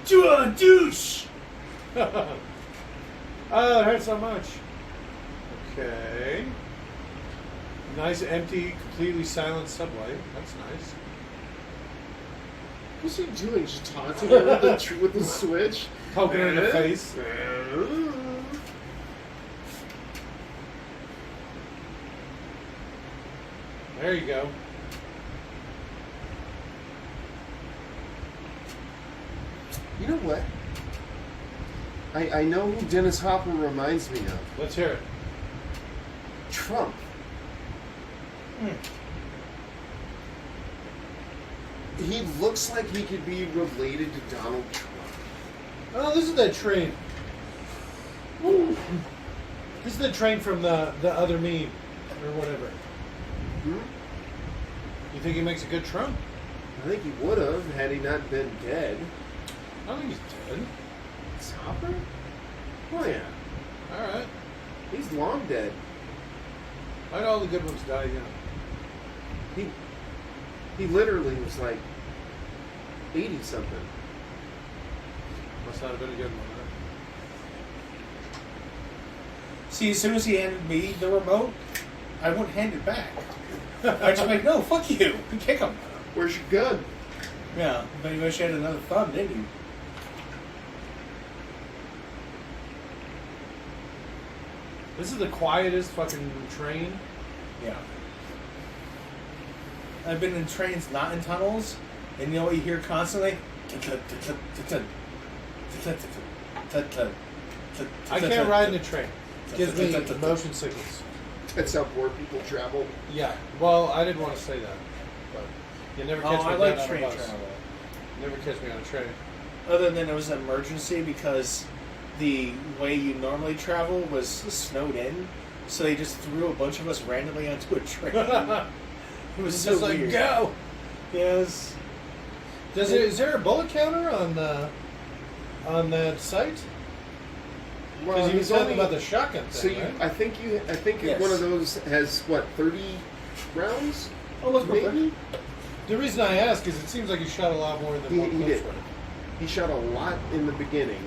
Douche! Oh, it hurts so much. Okay. Nice, empty, completely silent subway. That's nice. What's he doing? Just taunting her with the switch? Poking her in the face. There you go. You know what? I know who Dennis Hopper reminds me of. Let's hear it. Trump. He looks like he could be related to Donald Trump. Oh, this is that train. Ooh. This is the train from the other meme, or whatever. Hmm? You think he makes a good Trump? I think he would have had he not been dead. I don't think he's dead. It's Hopper? Oh yeah, All right. he's long dead. Why did all the good ones die young? He literally was like 80 something. Must not have been a good one. See, as soon as he handed me the remote, I wouldn't hand it back. I'd just be like, no, fuck you. Kick him. Where's your gun? Yeah, but you wish you had another thumb, didn't you? This is the quietest fucking train. Yeah. I've been in trains, not in tunnels, and you know what you hear constantly? I can't ride in a train. Gives me motion sickness. That's how poor people travel. Yeah. Well, I didn't want to say that, but you never catch me I down like on train a bus. travel. You never catch me on a train. Other than it was an emergency because the way you normally travel was snowed in, so they just threw a bunch of us randomly onto a train. It was so Just like weird. go. Yes. Is there a bullet counter on that site? Because you were talking about the shotgun So thing, right? I think Yes. one of those has what 30 rounds? Almost Maybe. The reason I ask is it seems like you shot a lot more than He one did. close range. He shot a lot in the beginning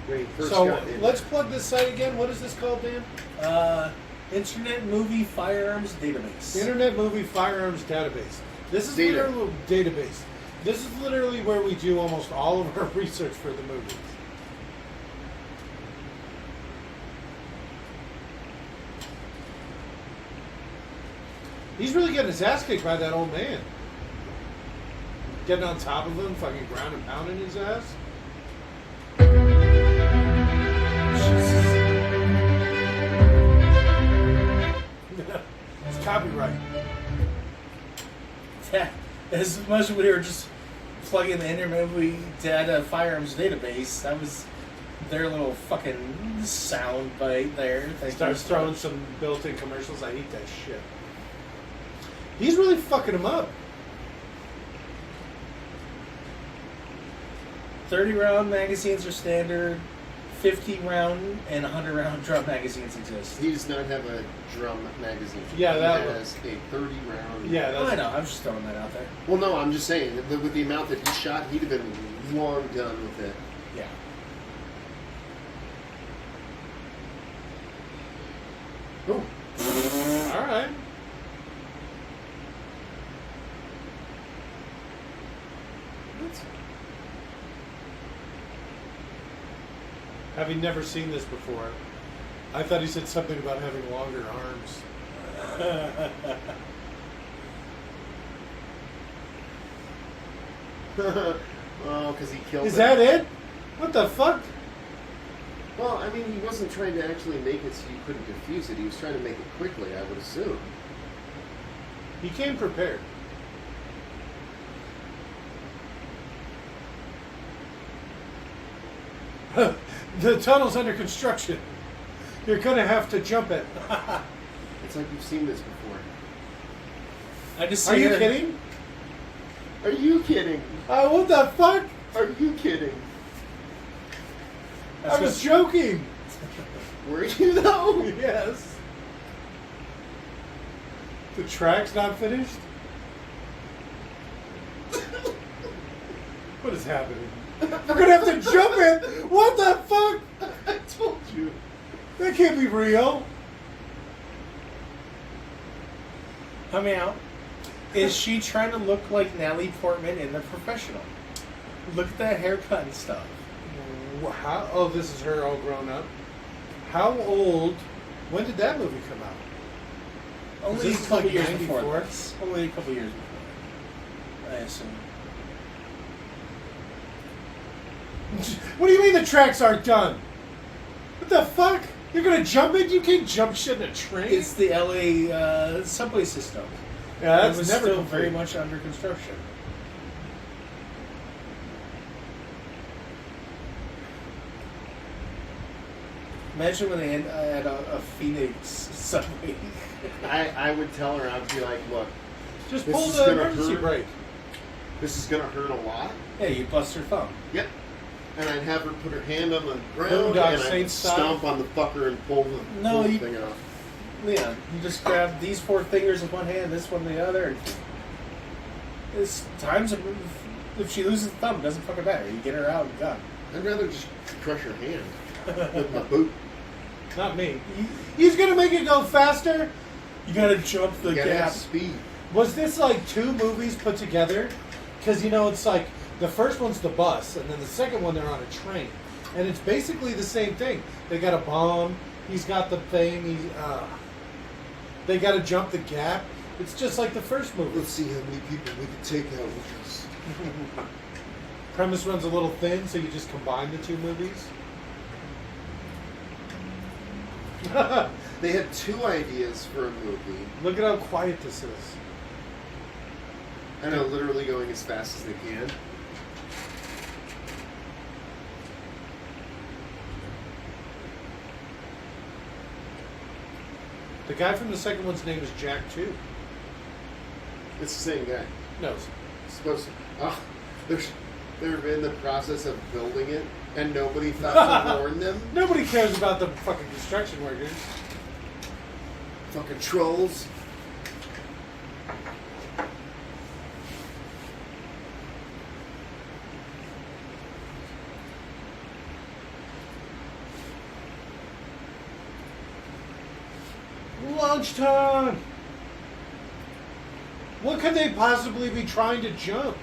when he first So got in. let's plug this site again. What is this called, Dan? Internet Movie Firearms Database. Internet Movie Firearms Database. This is Data. literally database. This is literally where we do almost all of our research for the movies. He's really getting his ass kicked by that old man. Getting on top of him, fucking ground and pounding his ass. It's copyright. Yeah, as much as we were just plugging the Internet Movie Data Firearms Database, that was their little fucking sound bite there. They Starts throwing some built-in commercials. I hate that shit. He's really fucking him up. 30-round magazines are standard. 50-round and 100-round drum magazines exist. He does not have a drum magazine. Yeah, he that has a 30-round. Yeah, I that's know. I'm just throwing that out there. Well, no, I'm just saying that with the amount that he shot, he'd have been long done with it. Yeah. oh. All right. Having never seen this before, I thought he said something about having longer arms. Oh, because he killed Is him. that it? What the fuck? Well, I mean, he wasn't trying to actually make it so you couldn't defuse it. He was trying to make it quickly, I would assume. He came prepared. The tunnel's under construction. You're gonna have to jump it. It's like you've seen this before. I just Are see you her- kidding? Are you kidding? What the fuck? Are you kidding? That's I was what- joking. Were you though? Yes. The track's not finished? What is happening? We're gonna have to jump it! What the fuck? I told you. That can't be real. Help me out. Is she trying to look like Natalie Portman in The Professional? Look at that haircut and stuff. How? Oh, this is her all grown up. How old? When did that movie come out? Only This a is couple like years 94? before this. Only a couple years before. I assume. What do you mean the tracks aren't done? What the fuck? You're gonna jump it? You can't jump shit in a train. It's the LA subway system. Yeah, It that's was never still complete. very much under construction. Imagine when they had a Phoenix subway. I would tell her, I'd be like, look, Just This pull is the gonna emergency hurt. brake. this is going to hurt a lot. Yeah, you bust your thumb. Yep. and I'd have her put her hand on the ground, Boondock and I'd Saints stomp on the fucker and pull the thing off. Yeah, you just grab these 4 fingers with one hand, this one the other. And it's times if she loses the thumb, it doesn't fucking matter. You get her out and done. I'd rather just crush her hand with my boot. Not me. He's gonna make it go faster. You gotta jump the You gotta have gap. speed. Was this like 2 movies put together? Because it's like the first one's the bus, and then the second one they're on a train, and it's basically the same thing. They got a bomb. He's got the thing. They got to jump the gap. It's just like the first movie. Let's see how many people we can take out with us. Premise runs a little thin, so you just combine the 2 movies. They had 2 ideas for a movie, Look at how quiet this is. and are literally going as fast as they can. The guy from the second one's name is Jack too. It's the same guy. No, It's supposed to. Oh, they're in the process of building it, and nobody thought to warn them. nobody cares about the fucking construction workers. Fucking trolls. Lunchtime. What could they possibly be trying to jump?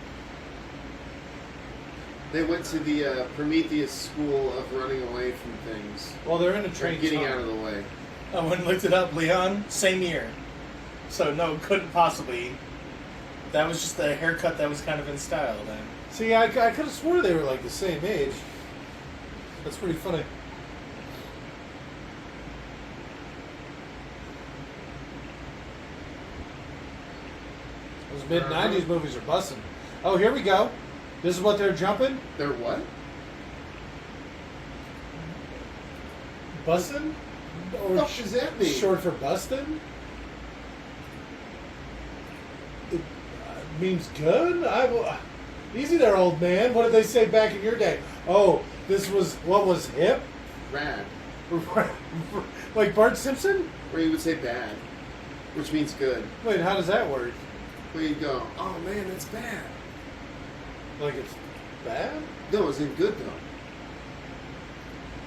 They went to the Prometheus school of running away from things. Well, they're in a Or train. getting tunnel. out of the way. I went and looked it up, Leon. Same year. So no, couldn't possibly. That was just the haircut that was kind of in style then. See, I could have swore they were like the same age. That's pretty funny. Those mid-90s movies are busting. Oh, here we go. This is what they're jumping? They're what? Busting? What the fuck does that mean? Short for busting? It means good? Easy there, old man. What did they say back in your day? Oh, this was, what was hip? Rad. Like Bart Simpson? Or you would say bad, which means good. Wait, how does that work? Where you go, oh man, that's bad. Like it's bad? No, it's in good though.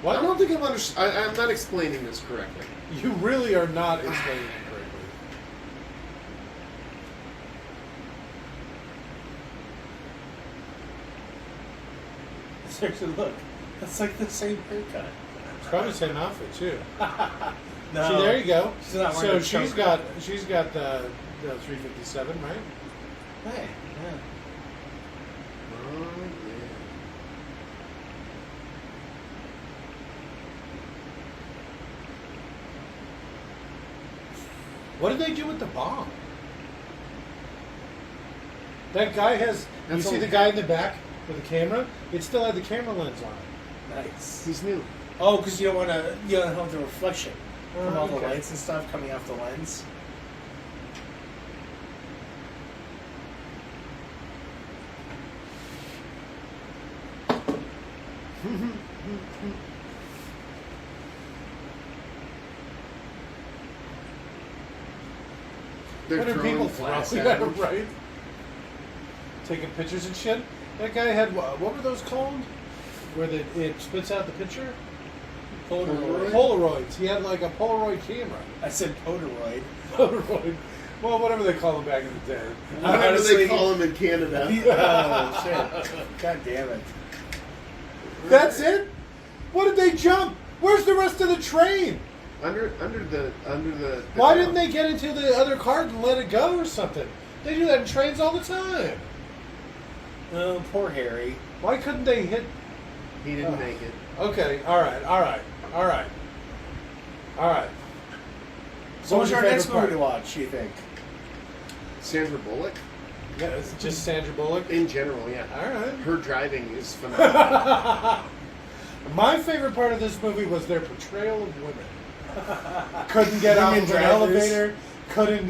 What? I don't think I'm not explaining this correctly. You really are not explaining it correctly. Seriously, look. That's like the same haircut. It's probably the same outfit too. No. See, there you go. She's not So wearing a she's choker. got the 357, right? Hey, yeah. Oh yeah. What did they do with the bomb? That guy has. That's you see old. the guy in the back with the camera? It still had the camera lens on it. Nice. He's new. Oh, because you don't have the reflection from all the Okay. lights and stuff coming off the lens. They're What are throwing people glass throwing? at him. Right? Taking pictures and shit. That guy had what were those called? Where it spits out the picture? Polaroid. Polaroids. He had like a Polaroid camera. I said Polaroid. Polaroid. Well, whatever they call them back in the day. Whatever Honestly- they call him in Canada. Oh, shit. God damn it. That's it? What did they jump? Where's the rest of the train? Under the. Why didn't they get into the other car and let it go or something? They do that in trains all the time. Oh, poor Harry. Why couldn't they hit? He didn't make it. Okay, all right. So What what's was our your next favorite movie to part? watch, you think? Sandra Bullock, Yeah, it's just Sandra Bullock. in general, yeah. All right. Her driving is phenomenal. My favorite part of this movie was their portrayal of women. Couldn't get Women out of an drivers. elevator. couldn't.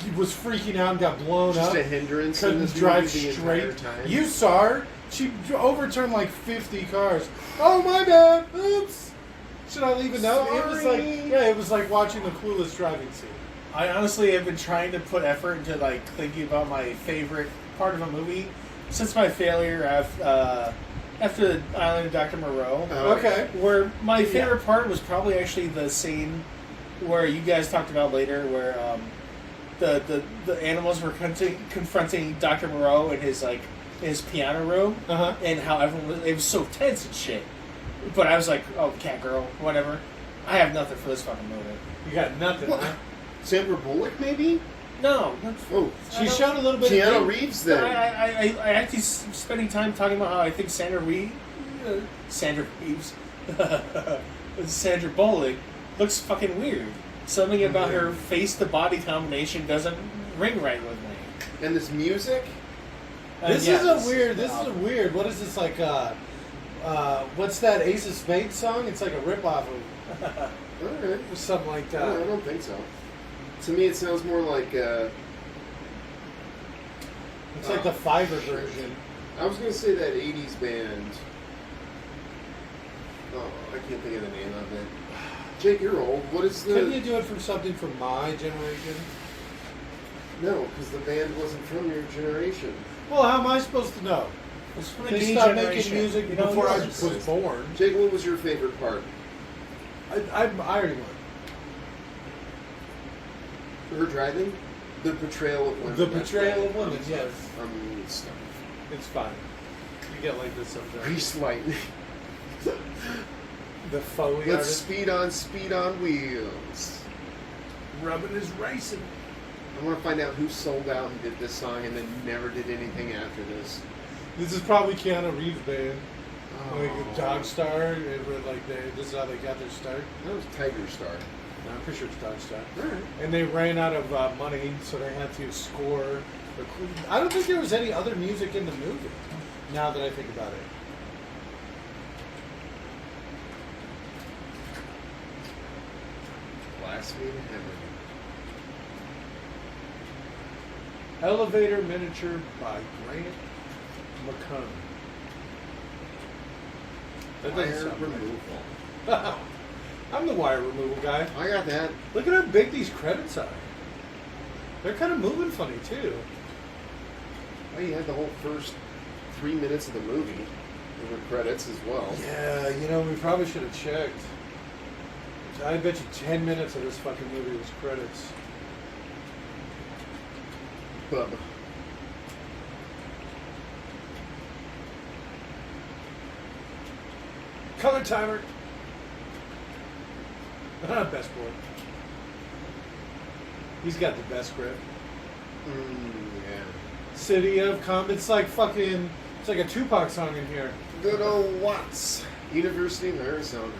He was freaking out and got blown Just up. a hindrance in Couldn't this drive movie the entire straight. time. You saw her. She overturned like 50 cars. Oh my bad. Oops. Should I leave a note? It was like, Sorry. yeah, it was like watching the Clueless driving scene. I honestly have been trying to put effort into like thinking about my favorite part of a movie since my failure after the Island of Dr. Moreau. Okay. Where my favorite part was probably actually the scene where you guys talked about later, where the animals were confronting Dr. Moreau in his piano room, and how it was so tense and shit. But I was like, oh, cat girl, whatever. I have nothing for this fucking movie. You got nothing, What? huh? Sandra Bullock, maybe? No, Oh, She showed a little bit Keanu of Reeves then. I actually spending time talking about how I think Sandra Reeves, Sandra Bullock looks fucking weird. Something about her face to body combination doesn't ring right with me. And this music? This Yeah, is a weird. What is this like? What's that Ace of Spades song? It's like a ripoff of Alright. or something like that. No, I don't think so. To me, it sounds more like. It's like the Fiverr version. I was going to say that 80s band. Oh, I can't think of the name of it. Jake, you're old. What is the. Couldn't you do it from something from my generation? No, because the band wasn't from your generation. Well, how am I supposed to know? It's from the They gay stopped generation. making music You know, before I yours. was born. Jake, what was your favorite part? I'm Iron Her driving? The portrayal of women. The That's portrayal right. of women, I'm sorry. yes. I'm stuck. It's fine. You get like this sometimes. Grease lightning. The Foley Let's artist. speed on wheels. Rubbing his racing. I want to find out who sold out and did this song and then never did anything after this. This is probably Keanu Reeves' band. Oh. Like Dog Star. It was like this is how they got their start. That was Tiger Star. No, I'm pretty sure it's Dog Star. Alright. And they ran out of money, so they had to score. I don't think there was any other music in the movie. Now that I think about it. Blasphemy to heaven. Elevator Miniature by Grant McCone. That doesn't Wire sound right. removal. I'm the wire removal guy. I got that. Look at how big these credits are. They're kind of moving funny too. Well, you had the whole first 3 minutes of the movie. There were credits as well. Yeah, you know, we probably should have checked. I bet you 10 minutes of this fucking movie was credits. Bub. Color timer. Best boy. He's got the best grip. Yeah. City of Come. It's like fucking. It's like a Tupac song in here. Good old Watts. University of Arizona.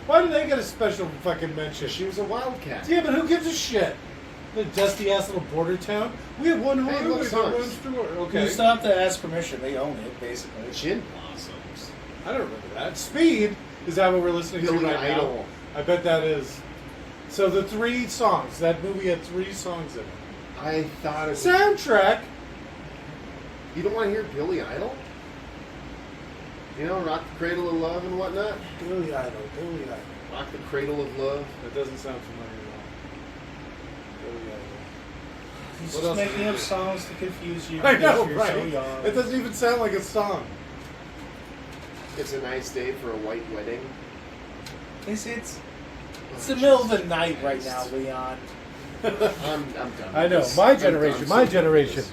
Why did they get a special fucking mention? She was a wildcat. Yeah, but who gives a shit? The dusty ass little border town. We have one Hey, home. look, We got songs. one store. Okay. You still have to ask permission. They own it, basically. Gin blossoms. I don't remember that. Speed. Is that what we're listening to Billy right Idol. now? I bet that is. So the 3 songs. That movie had 3 songs in it. I thought it was... Soundtrack. You don't want to hear Billy Idol? You know, Rock the Cradle of Love and whatnot? Billy Idol. Billy Idol. Rock the Cradle of Love. That doesn't sound familiar at all. Billy Idol. He's What just else making is up there? songs to confuse you. I because know, you're right? so young. It doesn't even sound like a song. It's a nice day for a white wedding. It's the middle of the night right now, Leon. I'm done. I know. with this. My I'm generation. done My with generation. this.